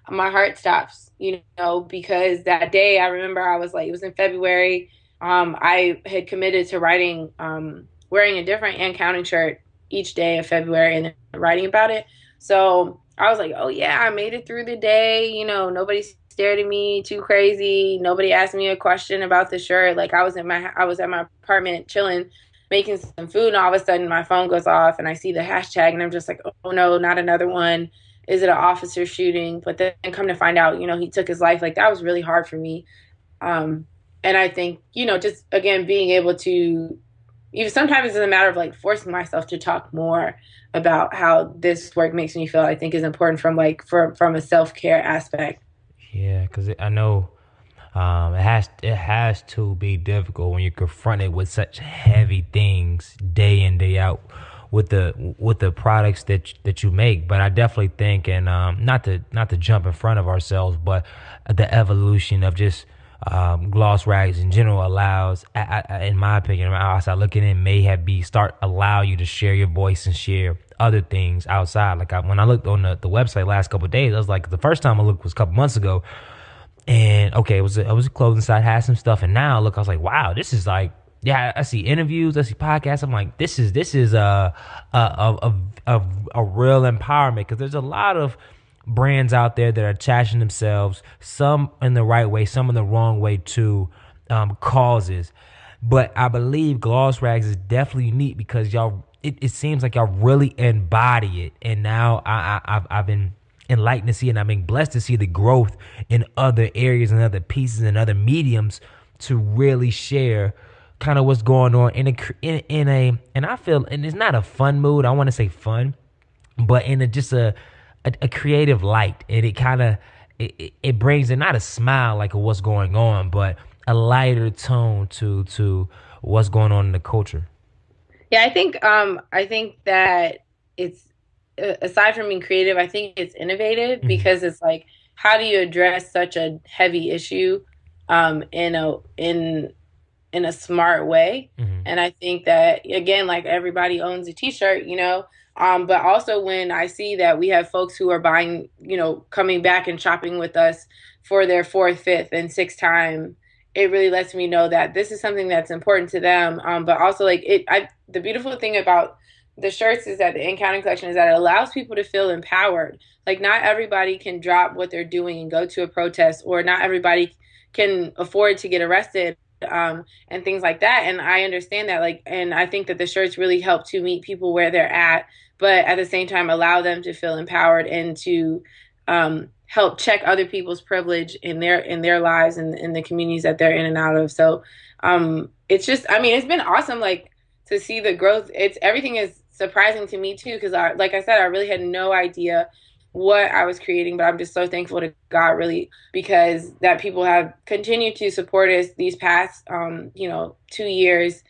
[SPEAKER 3] my heart stops, because that day I remember it was in February. I had committed to writing, wearing a different and counting shirt each day of February and then writing about it. So I was oh yeah, I made it through the day. Nobody stared at me too crazy. Nobody asked me a question about the shirt. I was at my apartment chilling, making some food, and all of a sudden my phone goes off and I see the hashtag, and I'm just oh no, not another one. Is it an officer shooting? But then come to find out, he took his life. That was really hard for me. And I think, just again, being able to, even sometimes it's a matter of forcing myself to talk more about how this work makes me feel, I think is important from from a self-care aspect.
[SPEAKER 4] Yeah, because I know it has to be difficult when you're confronted with such heavy things day in day out with the products that you make. But I definitely think, and not to jump in front of ourselves, but the evolution of just gloss rags in general allows, in my opinion, outside looking in, may have be start allow you to share your voice and share other things outside. Like when I looked on the website last couple of days, I was like, the first time I looked was a couple months ago, and okay, it was a clothing site, had some stuff, and now look, I was like, wow, this is like, yeah, I see interviews, I see podcasts. I'm like, this is a real empowerment, because there's a lot of brands out there that are attaching themselves, some in the right way, some in the wrong way, to causes. But I believe Gloss Rags is definitely unique because y'all, it seems like y'all really embody it. And now I've been enlightened to see, and I've been blessed to see the growth in other areas and other pieces and other mediums to really share kind of what's going on in a and I feel, and it's not a fun mood. I want to say fun, but in just a creative light, and it kind of it brings in not a smile like what's going on, but a lighter tone to what's going on in the culture.
[SPEAKER 3] Yeah, I think that it's aside from being creative, I think it's innovative
[SPEAKER 4] Mm-hmm.
[SPEAKER 3] because it's like, how do you address such a heavy issue in a smart way?
[SPEAKER 4] Mm-hmm.
[SPEAKER 3] And I think that, again, like, everybody owns a t-shirt, you know. But also when I see that we have folks who are buying, you know, coming back and shopping with us for their fourth, fifth, and sixth time, it really lets me know that this is something that's important to them. But also, like, the beautiful thing about the shirts is that the In collection is that it allows people to feel empowered. Like, not everybody can drop what they're doing and go to a protest, or not everybody can afford to get arrested, and things like that. And I understand that, like, and I think that the shirts really help to meet people where they're at, but at the same time allow them to feel empowered and to help check other people's privilege in their lives and in the communities that they're in and out of. So it's just, I mean, it's been awesome, like, to see the growth. It's everything is surprising to me too, because like I said, I really had no idea what I was creating, but I'm just so thankful to God, really, because that people have continued to support us these past, 2 years,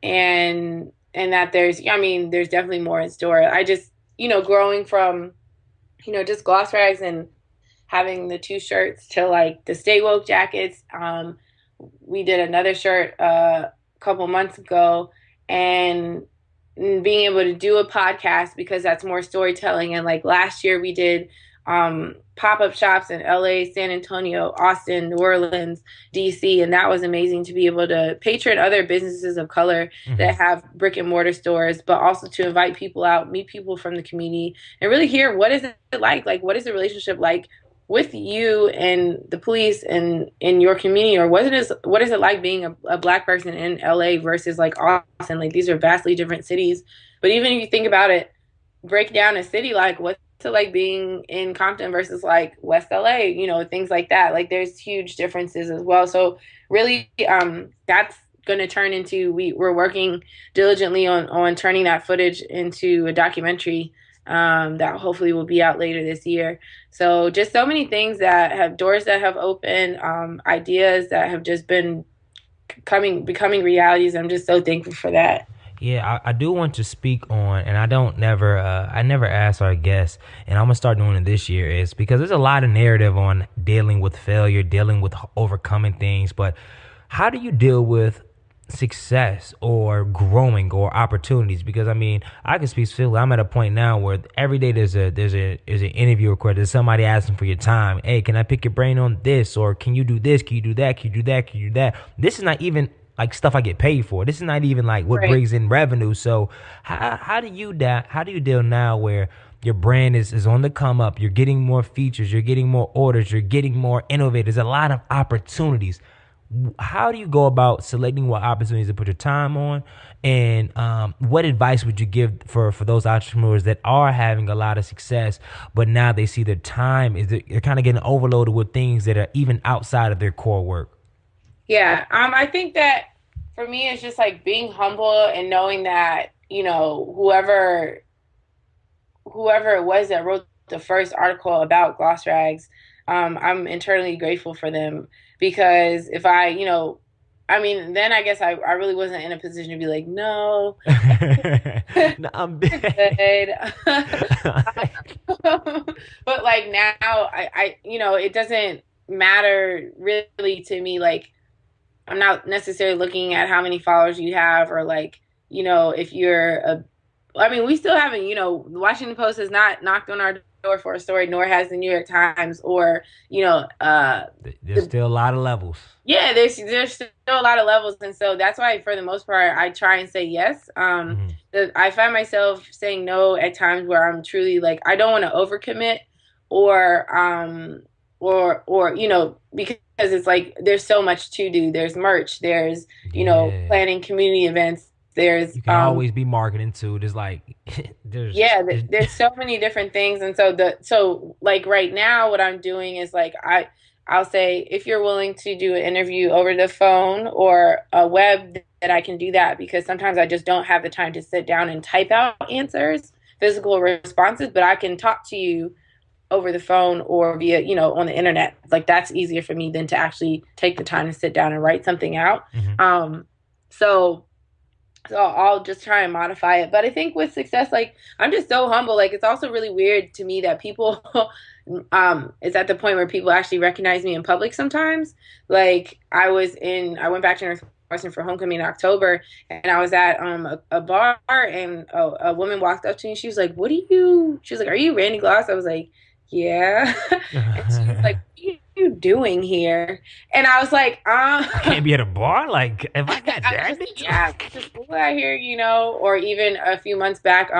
[SPEAKER 3] and that I mean, there's definitely more in store. I just, growing from, just gloss rags and having the two shirts to, like, the Stay Woke jackets. We did another shirt a couple months ago, and being able to do a podcast because that's more storytelling. And, like, last year we did pop-up shops in LA, San Antonio, Austin, New Orleans, DC, and that was amazing to be able to patron other businesses of color that have brick and mortar stores, but also to invite people out, meet people from the community, and really hear, what is it like what is the relationship like with you and the police and in your community, or what is it like being a Black person in LA versus, like, Austin? Like, these are vastly different cities, but even if you think about it, break down a city, like, what's it like being in Compton versus, like, West LA, things like that. Like, there's huge differences as well. So really, that's going to turn into, we're working diligently on turning that footage into a documentary that hopefully will be out later this year. So just so many things that have doors that have opened, ideas that have just been becoming realities. I'm just so thankful for that.
[SPEAKER 4] Yeah, I do want to speak on, and I never ask our guests, and I'm gonna start doing it this year, is because there's a lot of narrative on dealing with failure, dealing with overcoming things, but how do you deal with success or growing or opportunities? Because I mean, I can speak specifically. I'm at a point now where every day there's an interview request. There's somebody asking for your time. Hey, can I pick your brain on this? Or can you do this? Can you do that? Can you do that? Can you do that? This is not even like stuff I get paid for. This is not even like what
[SPEAKER 3] Right.
[SPEAKER 4] brings in revenue. So how do you deal now where your brand is on the come up? You're getting more features. You're getting more orders. You're getting more innovators. A lot of opportunities. How do you go about selecting what opportunities to put your time on, and what advice would you give for those entrepreneurs that are having a lot of success, but now they see their time they're kind of getting overloaded with things that are even outside of their core work?
[SPEAKER 3] Yeah, I think that for me, it's just like being humble and knowing that, whoever it was that wrote the first article about gloss rags, I'm internally grateful for them because if I, you know, I mean, then I guess I really wasn't in a position to be like, no,
[SPEAKER 4] No, I'm
[SPEAKER 3] good. But like now, you know, it doesn't matter really to me. Like, I'm not necessarily looking at how many followers you have or like, you know, if you're a, I mean, we still haven't, you know, the Washington Post has not knocked on our door for a story, nor has the New York Times or, you know,
[SPEAKER 4] there's still a lot of levels.
[SPEAKER 3] yeah, there's still a lot of levels, and so that's why for the most part I try and say yes. I find myself saying no at times where I'm truly like I don't want to overcommit or you know because it's like there's so much to do. There's merch, there's you know planning community events. There's
[SPEAKER 4] You can always be marketing too. There's like
[SPEAKER 3] there's so many different things, and so like right now what I'm doing is like I'll say if you're willing to do an interview over the phone or a web that I can do that because sometimes I just don't have the time to sit down and type out answers, physical responses, but I can talk to you over the phone or via, you know, on the internet. Like that's easier for me than to actually take the time to sit down and write something out. So I'll just try and modify it. But I think with success, like I'm just so humble. Like it's also really weird to me that people it's at the point where people actually recognize me in public sometimes. Like I went back to Northwestern for homecoming in October and I was at a bar and a woman walked up to me. She was like, she was like, are you Randi Gloss? I was like, yeah. And she was like, what are you doing here? And I was like,
[SPEAKER 4] I can't be at a bar. Like, if I got that,
[SPEAKER 3] yeah, just cool out here, you know. Or even a few months back,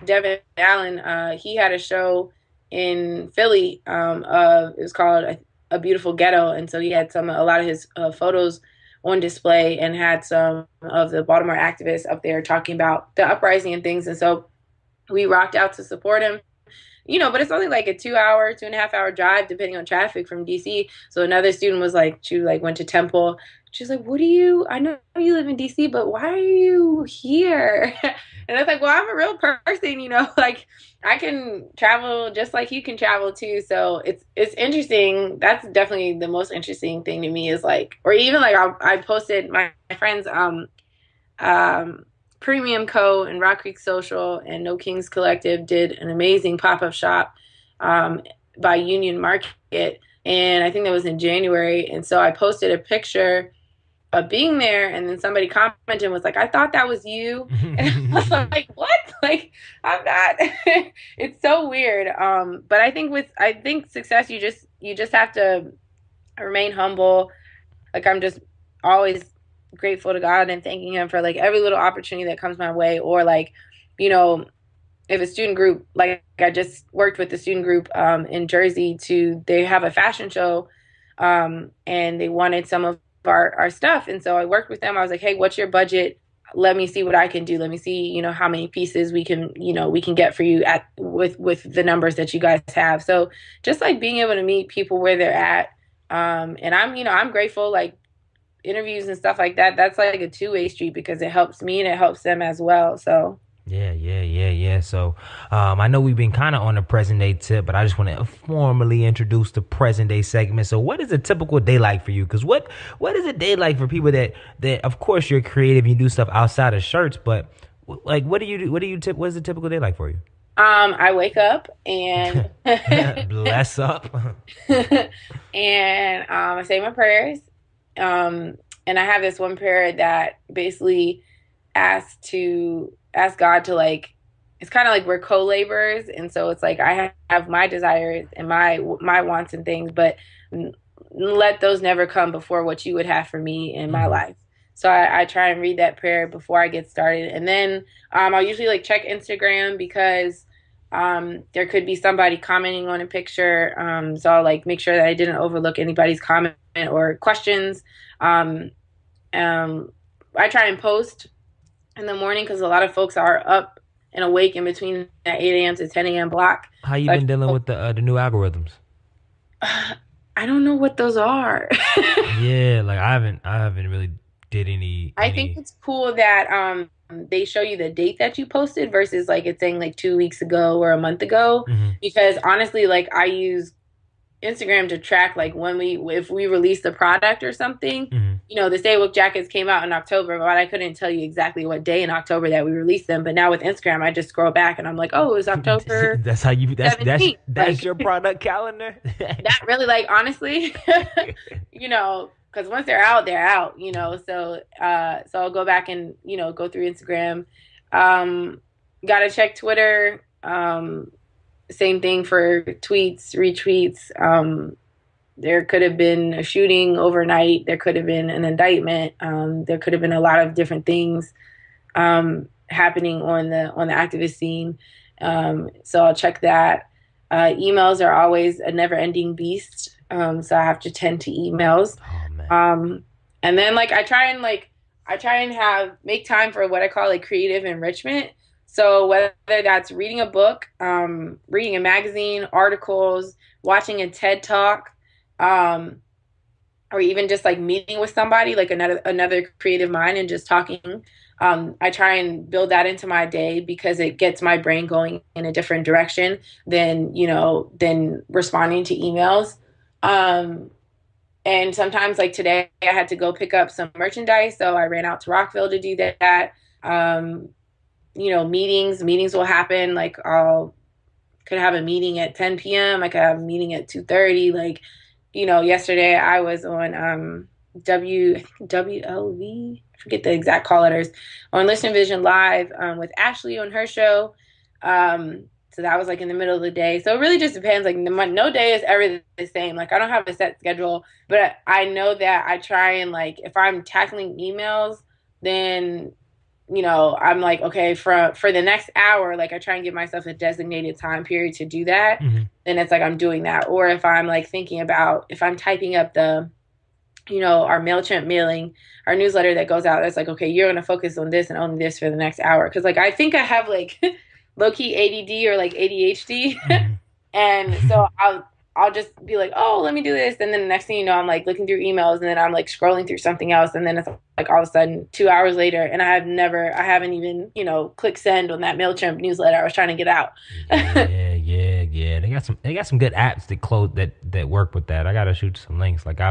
[SPEAKER 3] Devin Allen, he had a show in Philly. It was called A Beautiful Ghetto, and so he had a lot of his photos on display, and had some of the Baltimore activists up there talking about the uprising and things. And so we rocked out to support him. You know, but it's only like a 2.5 hour drive, depending on traffic from DC. So another student was like, she like went to Temple. She's like, I know you live in DC, but why are you here? And I was like, well, I'm a real person, you know, like I can travel just like you can travel too. So it's interesting. That's definitely the most interesting thing to me is like, or even like I posted my friends, Premium Co. and Rock Creek Social and No Kings Collective did an amazing pop-up shop by Union Market. And I think that was in January. And so I posted a picture of being there. And then somebody commented and was like, I thought that was you. And I was like, what? Like, I'm not. It's so weird. But I think success, you just have to remain humble. Like I'm just always grateful to God and thanking him for like every little opportunity that comes my way. Or like, you know, if a student group, like I just worked with the student group in Jersey they have a fashion show and they wanted some of our stuff. And so I worked with them. I was like, hey, what's your budget? Let me see what I can do. Let me see, you know, how many pieces we can get for you with the numbers that you guys have. So just like being able to meet people where they're at. And I'm grateful, like, interviews and stuff like that, that's like a two-way street because it helps me and it helps them as well. So
[SPEAKER 4] yeah. So I know we've been kind of on the present day tip, but I just want to formally introduce the present day segment. So what is a typical day like for you? Because what is a day like for people that of course you're creative, you do stuff outside of shirts, but like what do you do? What is a typical day like for you?
[SPEAKER 3] I wake up and
[SPEAKER 4] bless up
[SPEAKER 3] and I say my prayers. And I have this one prayer that basically asks God to, like, it's kind of like we're co-laborers. And so it's like I have my desires and my wants and things, but let those never come before what you would have for me in my life. So I try and read that prayer before I get started. And then I'll usually like check Instagram because there could be somebody commenting on a picture. So I'll like make sure that I didn't overlook anybody's comment or questions. I try and post in the morning because a lot of folks are up and awake in between that 8 a.m. to 10 a.m. block.
[SPEAKER 4] How you been dealing with the new algorithms?
[SPEAKER 3] I don't know what those are.
[SPEAKER 4] Yeah, like I haven't really did any.
[SPEAKER 3] I think it's cool that they show you the date that you posted versus like it's saying like 2 weeks ago or a month ago. Because honestly, like I use Instagram to track like if we release the product or something.
[SPEAKER 4] Mm-hmm.
[SPEAKER 3] You know, the Staywoke jackets came out in October, but I couldn't tell you exactly what day in October that we released them. But now with Instagram, I just scroll back and I'm like, oh, it was October
[SPEAKER 4] That's how you. That's
[SPEAKER 3] 17th. Like,
[SPEAKER 4] your product calendar.
[SPEAKER 3] that really, like, honestly, you know, because once they're out, you know. So so I'll go back and, you know, go through Instagram. Gotta check Twitter. Same thing for tweets, retweets. There could have been a shooting overnight. There could have been an indictment. There could have been a lot of different things happening on the activist scene. So I'll check that. Emails are always a never-ending beast. So I have to tend to emails.
[SPEAKER 4] Oh, man.
[SPEAKER 3] And then like I try and make time for what I call like creative enrichment. So whether that's reading a book, reading a magazine, articles, watching a TED Talk, or even just like meeting with somebody, like another creative mind and just talking. I try and build that into my day because it gets my brain going in a different direction than responding to emails. And sometimes like today I had to go pick up some merchandise. So I ran out to Rockville to do that. You know, meetings will happen. Like could have a meeting at 10 p.m. I could have a meeting at 2:30. Like, you know, yesterday I was on WLV, I forget the exact call letters, on Listen Vision Live with Ashley on her show. So that was like in the middle of the day. So it really just depends. Like no day is ever the same. Like I don't have a set schedule, but I know that I try and like if I'm tackling emails, then you know, I'm like, okay, for the next hour, like I try and give myself a designated time period to do that.
[SPEAKER 4] Mm-hmm.
[SPEAKER 3] Then it's like I'm doing that. Or if I'm like thinking about, if I'm typing up our MailChimp mailing, our newsletter that goes out, it's like, okay, you're going to focus on this and only this for the next hour. Cause like, I think I have like low-key ADD or like ADHD.
[SPEAKER 4] Mm-hmm.
[SPEAKER 3] And so I'll just be like, oh, let me do this. And then the next thing you know, I'm like looking through emails and then I'm like scrolling through something else. And then it's like all of a sudden 2 hours later and I haven't even, you know, clicked send on that MailChimp newsletter I was trying to get out.
[SPEAKER 4] Yeah. They got some good apps that work with that. I got to shoot some links. Like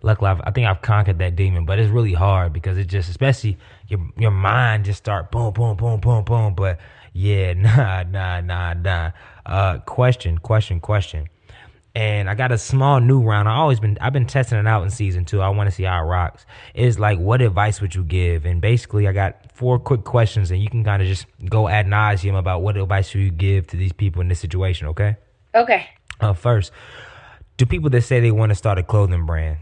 [SPEAKER 4] luckily I think I've conquered that demon, but it's really hard because it just, especially your mind just start boom, boom, boom, boom, boom. But yeah, nah. Question. And I got a small new round. I've been testing it out in season 2. I want to see how it rocks. It's like, what advice would you give? And basically, I got 4 quick questions, and you can kind of just go ad nauseum about what advice you give to these people in this situation. Okay.
[SPEAKER 3] Okay.
[SPEAKER 4] First, to people that say they want to start a clothing brand,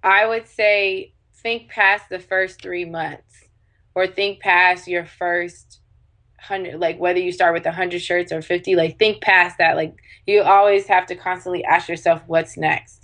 [SPEAKER 3] I would say think past the first 3 months, or think past your first 100. Like whether you start with 100 shirts or 50, like think past that. Like you always have to constantly ask yourself what's next.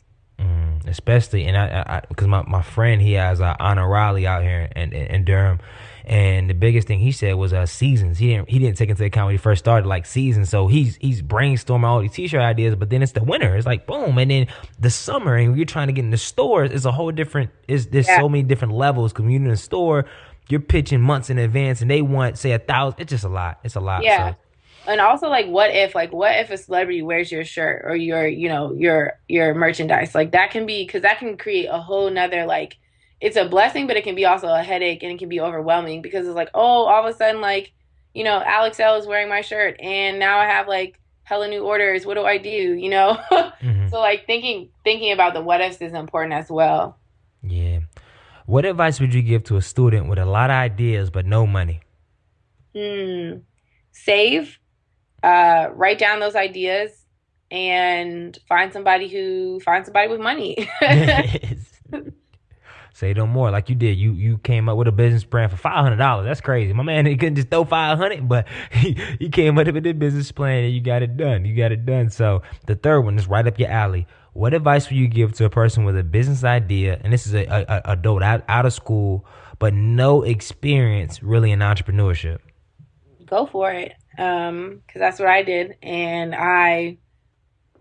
[SPEAKER 4] Especially, and I because my friend, he has Honor Raleigh out here in Durham, and the biggest thing he said was seasons. He didn't take into account when he first started, like seasons. So he's brainstorming all these t-shirt ideas, but then it's the winter. It's like boom, and then the summer, and you're trying to get in the stores. It's a whole different. There's so many different levels. Because when you're in the store, you're pitching months in advance, and they want say 1,000. It's just a lot. It's a lot.
[SPEAKER 3] Yeah.
[SPEAKER 4] So.
[SPEAKER 3] And also, like, what if a celebrity wears your shirt or your merchandise? Like, that can be, because that can create a whole nother, like, it's a blessing, but it can be also a headache and it can be overwhelming because it's like, oh, all of a sudden, like, you know, Alex L is wearing my shirt and now I have, like, hella new orders. What do I do? You know?
[SPEAKER 4] Mm-hmm.
[SPEAKER 3] So, like, thinking about the what ifs is important as well.
[SPEAKER 4] Yeah. What advice would you give to a student with a lot of ideas but no money?
[SPEAKER 3] Save. Write down those ideas and find somebody with money.
[SPEAKER 4] Say no more, like you did. You came up with a business plan for $500. That's crazy. My man, he couldn't just throw 500, but he came up with a business plan and you got it done. So the third one is right up your alley. What advice would you give to a person with a business idea? And this is a adult out of school, but no experience really in entrepreneurship.
[SPEAKER 3] Go for it. Because that's what I did. And I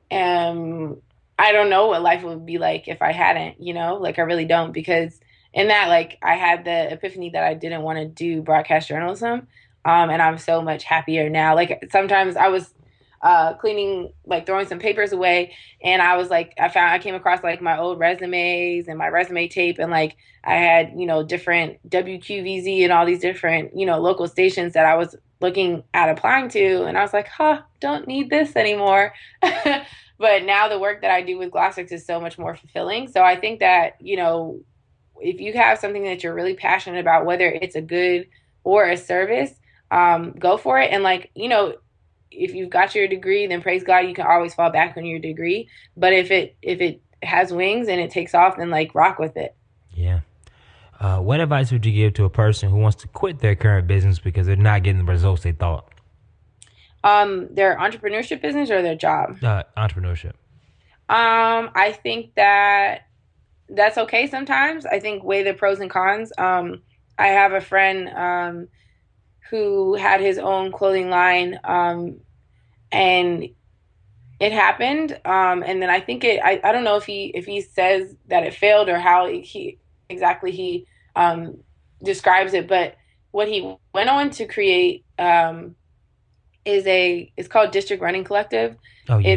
[SPEAKER 3] don't know what life would be like if I hadn't, you know, like I really don't, because in that, like I had the epiphany that I didn't want to do broadcast journalism. And I'm so much happier now. Like sometimes I was cleaning, like throwing some papers away. And I was like, I came across like my old resumes and my resume tape. And like, I had, different WQVZ and all these different, local stations that I was looking at applying to. And I was like, don't need this anymore. But now the work that I do with Glossrags is so much more fulfilling. So I think that, if you have something that you're really passionate about, whether it's a good or a service, go for it. And like, if you've got your degree, then praise God, you can always fall back on your degree. But if it has wings and it takes off, then like rock with it.
[SPEAKER 4] Yeah. What advice would you give to a person who wants to quit their current business because they're not getting the results they thought?
[SPEAKER 3] Their entrepreneurship business or their job?
[SPEAKER 4] Entrepreneurship.
[SPEAKER 3] I think that's okay sometimes. I think weigh the pros and cons. I have a friend who had his own clothing line, and it happened. And then I think I don't know if he says that it failed or how he describes it, but what he went on to create is called District Running Collective.
[SPEAKER 4] Oh yeah.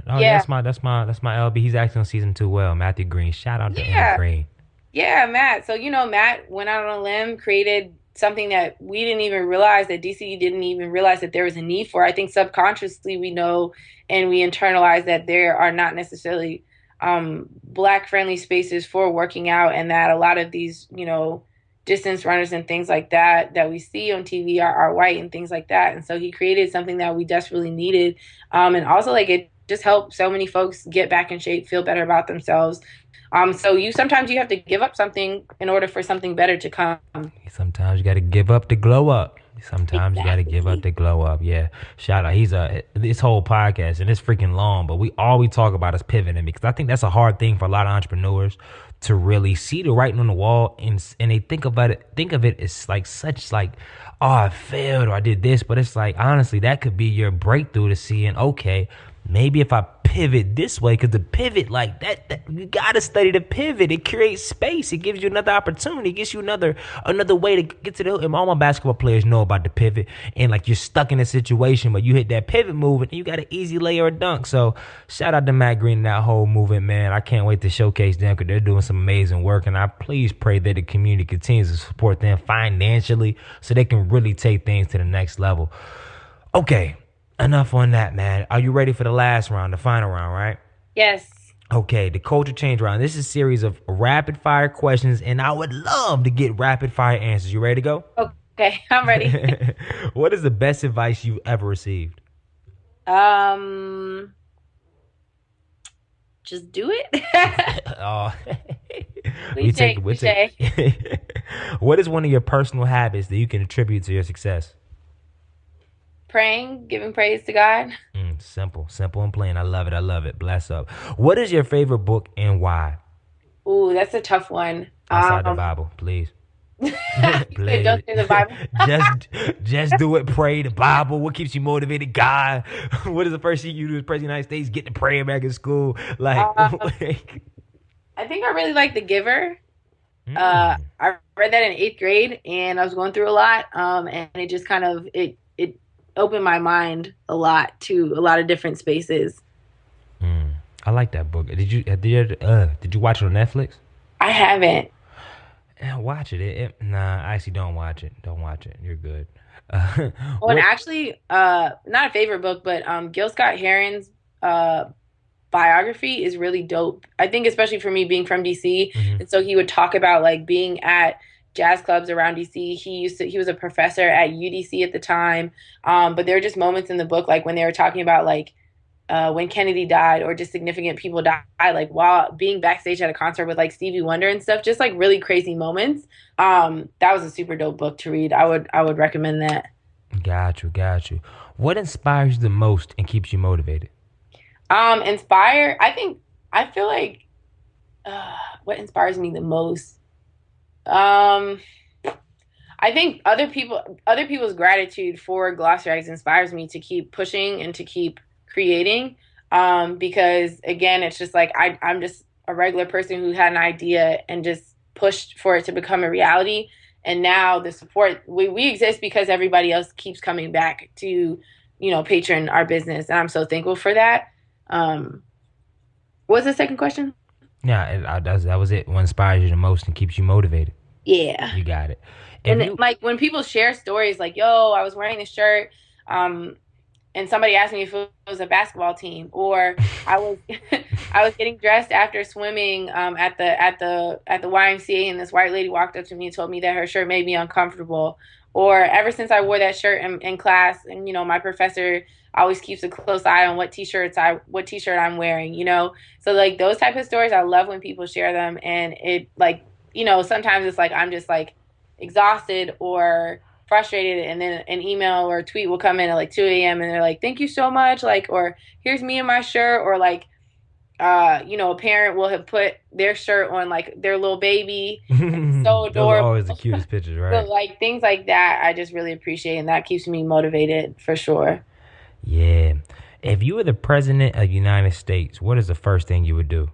[SPEAKER 4] Oh yeah, that's my LB. He's acting on season 2 well. Matthew Green. Shout out to Andy Green.
[SPEAKER 3] Yeah, Matt. So Matt went out on a limb, created something that we didn't even realize, that DCU didn't even realize that there was a need for. I think subconsciously we know and we internalize that there are not necessarily Black friendly spaces for working out, and that a lot of these, distance runners and things like that we see on TV are white and things like that. And so he created something that we desperately needed. And also like it just helped so many folks get back in shape, feel better about themselves. So sometimes you have to give up something in order for something better to come.
[SPEAKER 4] Sometimes you got to give up to glow up. Sometimes you got to give up to glow up. Yeah. Shout out. This whole podcast, and it's freaking long, but all we talk about is pivoting, because I think that's a hard thing for a lot of entrepreneurs to really see the writing on the wall, and they think of it as like such like, oh, I failed or I did this, but it's like, honestly, that could be your breakthrough to seeing, okay, maybe if I pivot this way, because the pivot like that you gotta study the pivot. It creates space. It gives you another opportunity. It gives you another way to get to the hoop. And all my basketball players know about the pivot. And like, you're stuck in a situation, but you hit that pivot move and you got an easy lay or a dunk. So shout out to Matt Green and that whole movement, man. I can't wait to showcase them, because they're doing some amazing work. And I please pray that the community continues to support them financially so they can really take things to the next level. Okay. Enough on that, man. Are you ready for the last round, the final round, right?
[SPEAKER 3] Yes.
[SPEAKER 4] Okay, the culture change round. This is a series of rapid fire questions, and I would love to get rapid fire answers. You ready to go?
[SPEAKER 3] Okay, I'm ready.
[SPEAKER 4] What is the best advice you've ever received?
[SPEAKER 3] Just do it.
[SPEAKER 4] Oh,
[SPEAKER 3] we take.
[SPEAKER 4] What is one of your personal habits that you can attribute to your success?
[SPEAKER 3] Praying, giving praise to God.
[SPEAKER 4] Simple and plain. I love it. Bless up. What is your favorite book and why?
[SPEAKER 3] Ooh, that's a tough one.
[SPEAKER 4] Outside the Bible, please.
[SPEAKER 3] Please. Don't say the Bible.
[SPEAKER 4] just do it. Pray the Bible. What keeps you motivated? God. What is the first thing you do as president of the United States? Get to praying back in school. Like,
[SPEAKER 3] I think I really like The Giver. I read that in 8th grade, and I was going through a lot. And it just kind of it opened my mind a lot to a lot of different spaces.
[SPEAKER 4] I like that book. Did you watch it on Netflix?
[SPEAKER 3] I haven't.
[SPEAKER 4] Watch it. Nah, actually, don't watch it. Don't watch it. You're good.
[SPEAKER 3] And actually, not a favorite book, but Gil Scott-Heron's biography is really dope. I think especially for me being from DC, and so he would talk about like being at jazz clubs around DC. He was a professor at UDC at the time. But there are just moments in the book, like when they were talking about like when Kennedy died, or just significant people died, like while being backstage at a concert with like Stevie Wonder and stuff, just like really crazy moments. That was a super dope book to read. I would recommend that. Got you. What inspires you the most and keeps you motivated? I feel like what inspires me the most? I think other people's gratitude for Glossrags inspires me to keep pushing and to keep creating. Because again, it's just like I'm just a regular person who had an idea and just pushed for it to become a reality. And now the support, we exist because everybody else keeps coming back to patron our business. And I'm so thankful for that. What's the second question?
[SPEAKER 4] Yeah, that was it. What inspires you the most and keeps you motivated?
[SPEAKER 3] Yeah.
[SPEAKER 4] You got it.
[SPEAKER 3] Like when people share stories like, yo, I was wearing this shirt, and somebody asked me if it was a basketball team, or I was I was getting dressed after swimming at the YMCA, and this white lady walked up to me and told me that her shirt made me uncomfortable. Or ever since I wore that shirt in class, and my professor always keeps a close eye on what t-shirt I'm wearing, So like those type of stories, I love when people share them, and it like, sometimes it's like I'm just like exhausted or frustrated, and then an email or a tweet will come in at like 2 a.m. and they're like, thank you so much, like, or here's me in my shirt, or like a parent will have put their shirt on like their little baby. It's so adorable.
[SPEAKER 4] Those are always the cutest pictures, right?
[SPEAKER 3] So like things like that I just really appreciate, and that keeps me motivated for sure.
[SPEAKER 4] Yeah. If you were the president of the United States, what is the first thing you would do?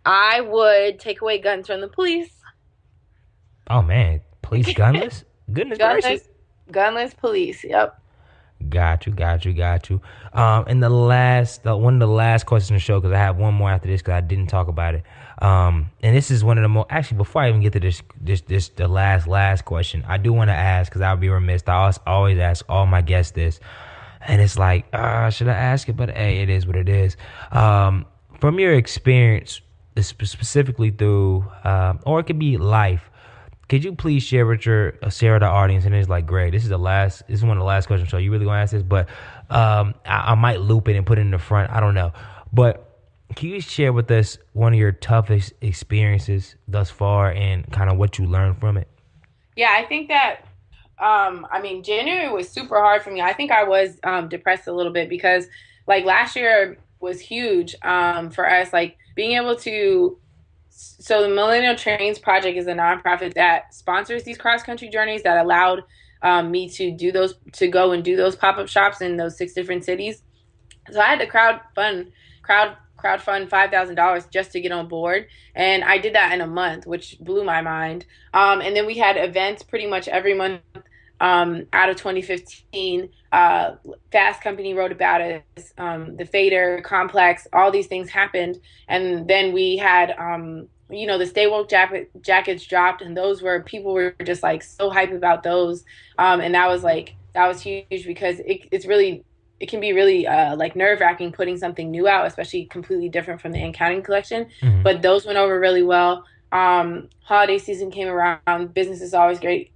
[SPEAKER 3] I would take away guns from the police.
[SPEAKER 4] Oh man, police gunless? Goodness gracious.
[SPEAKER 3] Gunless police, yep.
[SPEAKER 4] Got you. And one of the last questions in the show, because I have one more after this, because I didn't talk about it. And this is one of the more, actually, before I even get to this the last question, I do want to ask, because I would be remiss. I always ask all my guests this, and it's like, should I ask it? But hey, it is what it is. From your experience, specifically through, or it could be life, could you please share with the audience? And it's like, great, this is one of the last questions. So you really gonna ask this, but I might loop it and put it in the front. I don't know, but can you share with us one of your toughest experiences thus far and kind of what you learned from it?
[SPEAKER 3] Yeah, I think that January was super hard for me. I think I was depressed a little bit because like last year was huge for us, like being able to. So the Millennial Trains Project is a nonprofit that sponsors these cross-country journeys that allowed me to go and do those pop-up shops in those 6 different cities. So I had to crowdfund $5,000 just to get on board, and I did that in a month, which blew my mind. And then we had events pretty much every month out of 2015. Fast Company wrote about it. The Fader Complex, all these things happened, and then we had the Stay Woke jackets dropped, and people were just like so hype about those, and that was huge because it can be really like nerve-wracking putting something new out, especially completely different from the In-Counting collection. Mm-hmm. But those went over really well. Holiday season came around. Business is always great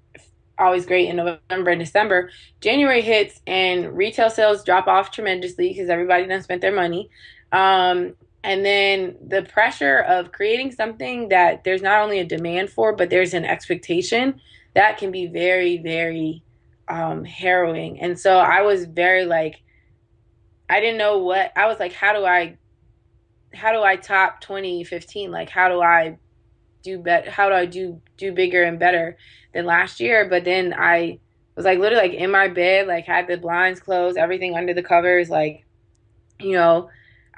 [SPEAKER 3] in November and December. January hits and retail sales drop off tremendously because everybody done spent their money. And then the pressure of creating something that there's not only a demand for, but there's an expectation, that can be very, very harrowing. And so I was very like, I didn't know what, I was like, how do I top 2015? Like, how do I do better? How do I do bigger and better than last year? But then I was like literally like in my bed, like had the blinds closed, everything under the covers, like,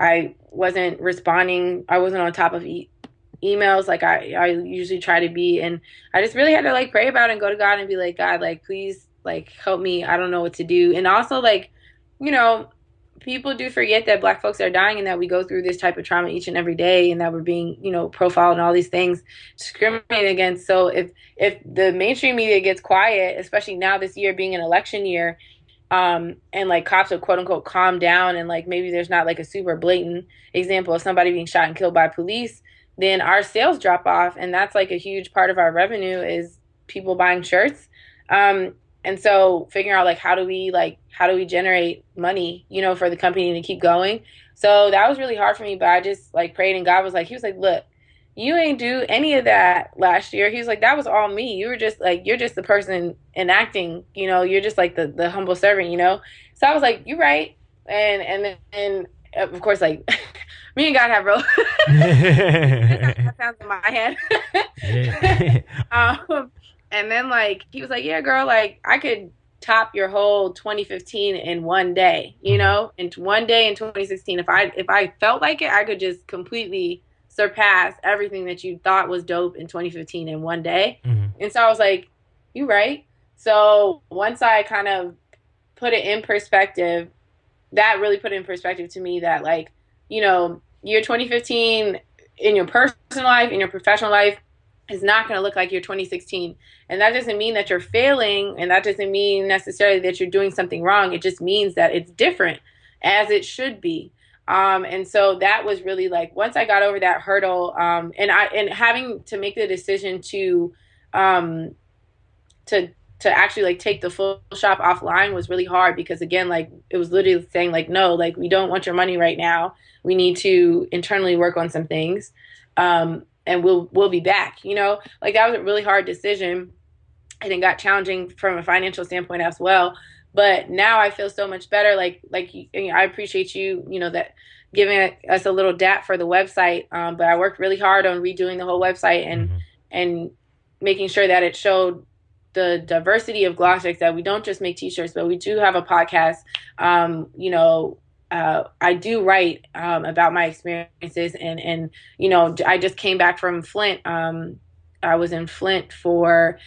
[SPEAKER 3] I wasn't responding. I wasn't on top of emails like I usually try to be. And I just really had to like pray about it and go to God and be like, God, like, please, like, help me. I don't know what to do. And also like, people do forget that Black folks are dying and that we go through this type of trauma each and every day, and that we're being, profiled and all these things, discriminated against. So if the mainstream media gets quiet, especially now this year being an election year, and like cops are quote unquote calm down, and like maybe there's not like a super blatant example of somebody being shot and killed by police, then our sales drop off, and that's like a huge part of our revenue is people buying shirts. And so figuring out like how do we generate money, for the company to keep going. So that was really hard for me, but I just like prayed, and God was like, he was like, look, you ain't do any of that last year. He was like, that was all me. You were just like, you're just the person enacting, you're just like the humble servant, So I was like, you're right. And then of course, like me and God have rolled. That sounds in my head. And then like, he was like, yeah, girl, like I could top your whole 2015 in one day, in one day in 2016. If I felt like it, I could just completely surpass everything that you thought was dope in 2015 in one day. Mm-hmm. And so I was like, you right. So once I kind of put it in perspective, that really put in perspective to me that, like, you know, year 2015 in your personal life, in your professional life, is not going to look like your 2016. And that doesn't mean that you're failing, and that doesn't mean necessarily that you're doing something wrong. It just means that it's different, as it should be. And so that was really like, once I got over that hurdle, and having to make the decision um, to actually like take the full shop offline was really hard, because again, like, it was literally saying like, no, like, we don't want your money right now. We need to internally work on some things. And we'll be back, you know, like, that was a really hard decision, and it got challenging from a financial standpoint as well. But now I feel so much better. Like I appreciate you, you know, that giving us a little dap for the website. But I worked really hard on redoing the whole website and making sure that it showed the diversity of Glossrags, that we don't just make t-shirts, but we do have a podcast. You know, I do write about my experiences, and you know, I just came back from Flint. I was in Flint for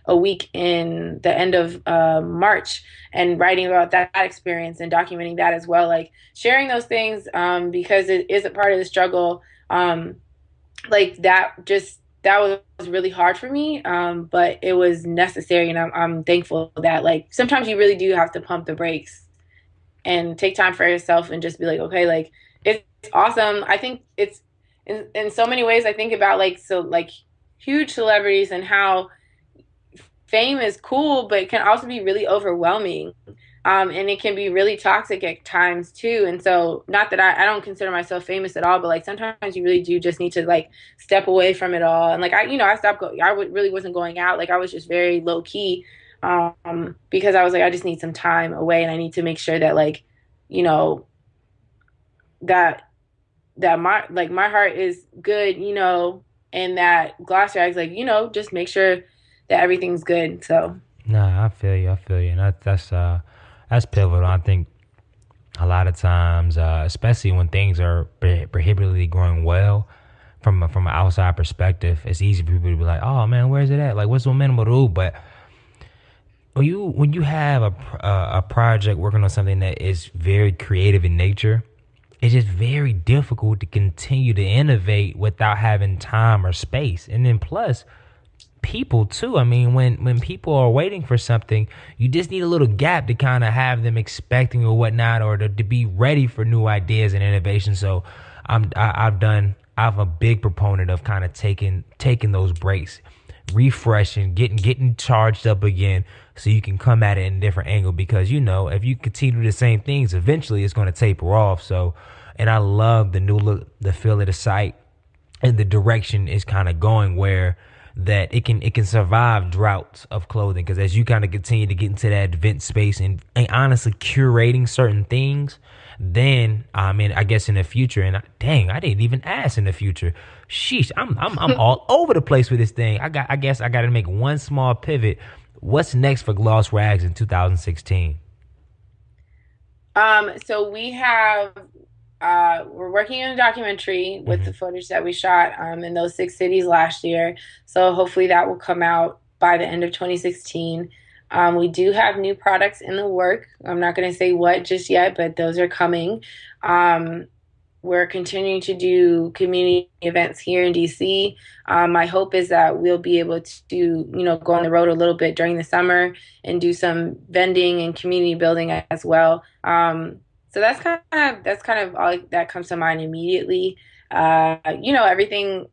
[SPEAKER 3] a week in the end of March, and writing about that experience and documenting that as well, like sharing those things, because it is a part of the struggle. Like that was really hard for me, but it was necessary, and I'm thankful that, like, sometimes you really do have to pump the brakes and take time for yourself and just be like, okay, like, it's awesome. I think it's in so many ways, I think about like huge celebrities and how fame is cool, but it can also be really overwhelming. And it can be really toxic at times too. And so, not that I don't consider myself famous at all, but like, sometimes you really do just need to like step away from it all. And like, I stopped going, really wasn't going out. Like, I was just very low key, because I was like, I just need some time away, and I need to make sure that, like, you know, that my heart is good, you know, and that Glossrags, like, you know, just make sure that everything's good. So.
[SPEAKER 4] Nah, I feel you. And that's pivotal. I think a lot of times, especially when things are prohibitively growing well, from an outside perspective, it's easy for people to be like, "Oh man, where's it at? Like, what's the minimum do?" But when you have a project working on something that is very creative in nature, it's just very difficult to continue to innovate without having time or space. And then plus, people too. I mean, when people are waiting for something, you just need a little gap to kind of have them expecting or whatnot, or to be ready for new ideas and innovation. So I'm a big proponent of kind of taking those breaks, refreshing, getting charged up again, so you can come at it in a different angle. Because, you know, if you continue the same things, eventually it's going to taper off. So, and I love the new look, the feel of the site, and the direction is kind of going where that it can survive droughts of clothing. Because as you kind of continue to get into that event space and honestly curating certain things, then I guess in the future, and I didn't even ask in the future. Sheesh, I'm all over the place with this thing. I guess I got to make one small pivot. What's next for Glossrags in 2016?
[SPEAKER 3] So we have we're working on a documentary with the footage that we shot in those 6 cities last year. So hopefully that will come out by the end of 2016. We do have new products in the work. I'm not going to say what just yet, but those are coming. We're continuing to do community events here in DC. My hope is that we'll be able to, go on the road a little bit during the summer and do some vending and community building as well. So that's kind of all that comes to mind immediately. Everything,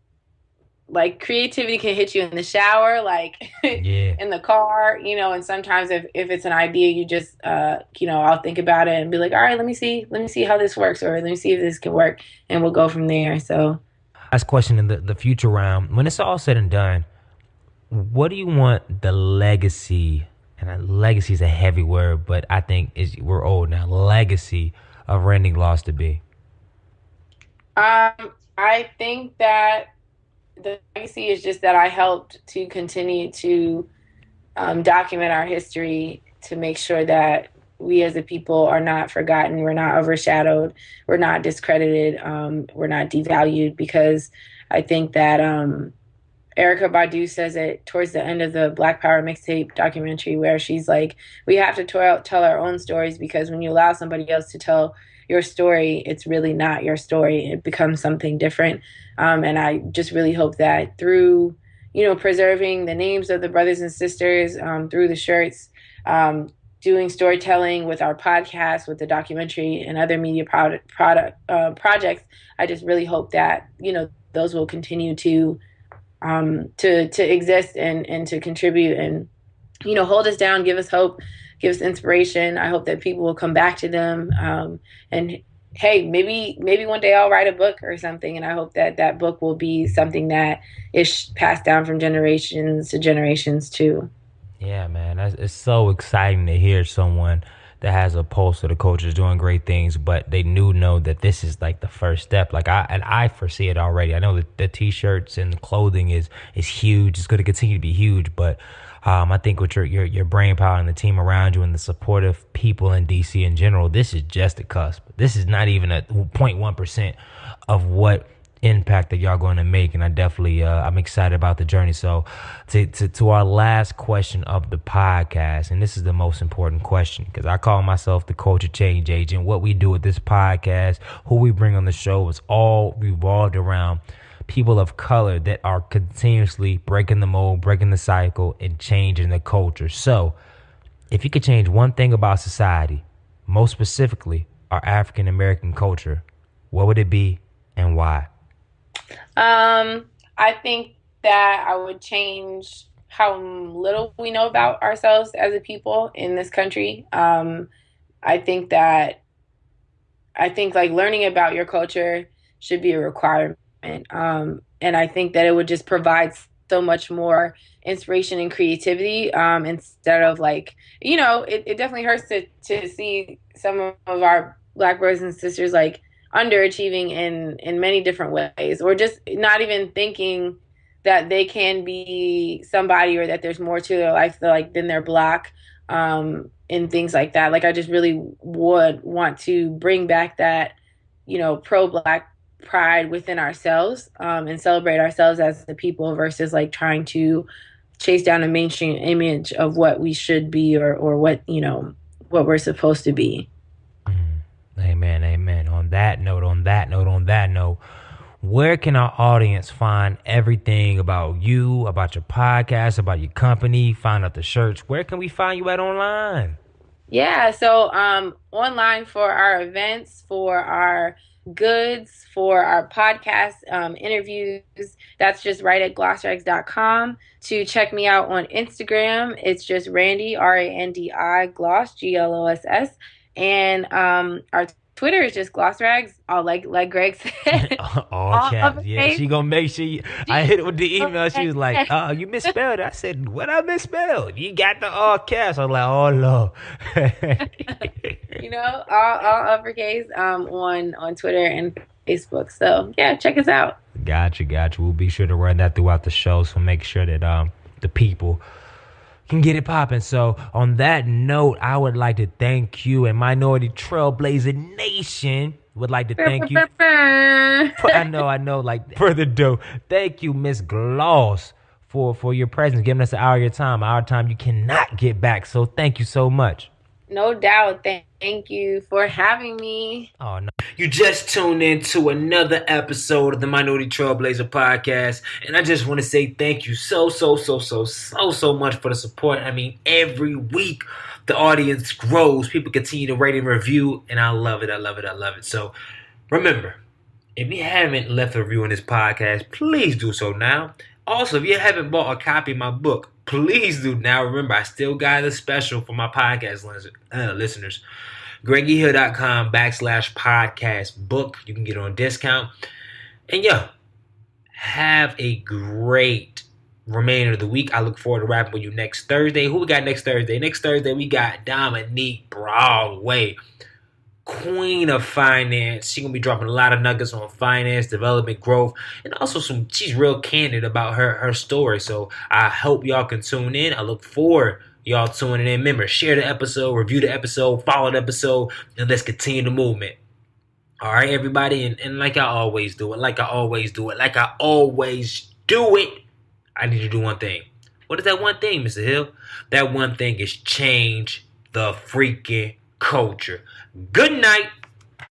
[SPEAKER 3] like, creativity can hit you in the shower, like in the car, and sometimes if it's an idea, you just, I'll think about it and be like, all right, let me see how this works, or let me see if this can work, and we'll go from there. So
[SPEAKER 4] last question in the future round, when it's all said and done, what do you want the legacy, and legacy is a heavy word, but I think we're old now, legacy of Randi Gloss to be?
[SPEAKER 3] I think that the legacy is just that I helped to continue to document our history, to make sure that we as a people are not forgotten, we're not overshadowed, we're not discredited, we're not devalued, because I think that Erykah Badu says it towards the end of the Black Power mixtape documentary, where she's like, we have to tell our own stories, because when you allow somebody else to tell your story, it's really not your story. It becomes something different. And I just really hope that through, preserving the names of the brothers and sisters, through the shirts, doing storytelling with our podcast, with the documentary and other media projects, I just really hope that, those will continue to exist and to contribute and, hold us down, give us hope, give us inspiration. I hope that people will come back to them. And hey, maybe one day I'll write a book or something. And I hope that that book will be something that is passed down from generations to generations too.
[SPEAKER 4] Yeah, man, it's so exciting to hear someone that has a pulse of the culture is doing great things, but they know that this is like the first step. Like I foresee it already. I know that the t-shirts and the clothing is huge. It's going to continue to be huge, but I think with your brain power and the team around you and the supportive people in DC in general, this is just a cusp. This is not even a 0.1% of what impact that y'all going to make, and I definitely I'm excited about the journey. So to our last question of the podcast, and this is the most important question, because I call myself the culture change agent. What we do with this podcast, who we bring on the show, is all revolved around people of color that are continuously breaking the mold, breaking the cycle, and changing the culture. So if you could change one thing about society, most specifically our African American culture, what would it be and why?
[SPEAKER 3] I think that I would change how little we know about ourselves as a people in this country. I think like learning about your culture should be a requirement. And I think that it would just provide so much more inspiration and creativity, instead of like, it definitely hurts to see some of our Black brothers and sisters like underachieving in many different ways, or just not even thinking that they can be somebody, or that there's more to their life than they're Black, and things like that. Like, I just really would want to bring back that, pro-Black pride within ourselves, and celebrate ourselves as the people, versus like trying to chase down a mainstream image of what we should be, or what, what we're supposed to be.
[SPEAKER 4] Amen, amen. On that note, where can our audience find everything about you, about your podcast, about your company, find out the shirts? Where can we find you at online?
[SPEAKER 3] Yeah, so online for our events, for our goods, for our podcast interviews, that's just right at glossrags.com. To check me out on Instagram, it's just Randi, Randi Gloss, Gloss. And our Twitter is just Glossrags, all like Greg said.
[SPEAKER 4] all caps. Yeah, she gonna make sure I hit it with the email. She was like, "Oh, you misspelled it." I said, "What I misspelled?" You got the all caps. I was like, "Oh Lord."
[SPEAKER 3] All uppercase on Twitter and Facebook. So yeah, check us out.
[SPEAKER 4] Gotcha. We'll be sure to run that throughout the show. So make sure that the people can get it popping. So on that note, I would like to thank you, and Minority Trailblazer Nation would like to thank you. I know, like further ado. Thank you, Miss Gloss, for your presence, giving us an hour of your time. Our time you cannot get back. So thank you so much.
[SPEAKER 3] No doubt. Thank you for having me.
[SPEAKER 4] Oh, no.
[SPEAKER 1] You just tuned in to another episode of the Minority Trailblazer podcast, and I just want to say thank you so much for the support. I mean, every week the audience grows, people continue to rate and review, and I love it. So remember, if you haven't left a review on this podcast, please do so now. Also, if you haven't bought a copy of my book, please do now. Remember, I still got a special for my podcast listeners. GreggyHill.com/podcast book. You can get it on discount. And have a great remainder of the week. I look forward to rapping with you next Thursday. Who we got next Thursday? Next Thursday, we got Dominique Broadway, Queen of Finance. She's going to be dropping a lot of nuggets on finance, development, growth, and also she's real candid about her story. So I hope y'all can tune in. I look forward y'all tuning in. Remember, share the episode, review the episode, follow the episode, and let's continue the movement. All right, everybody, and like I always do it, I need to do one thing. What is that one thing, Mr. Hill? That one thing is change the freaking culture. Good night.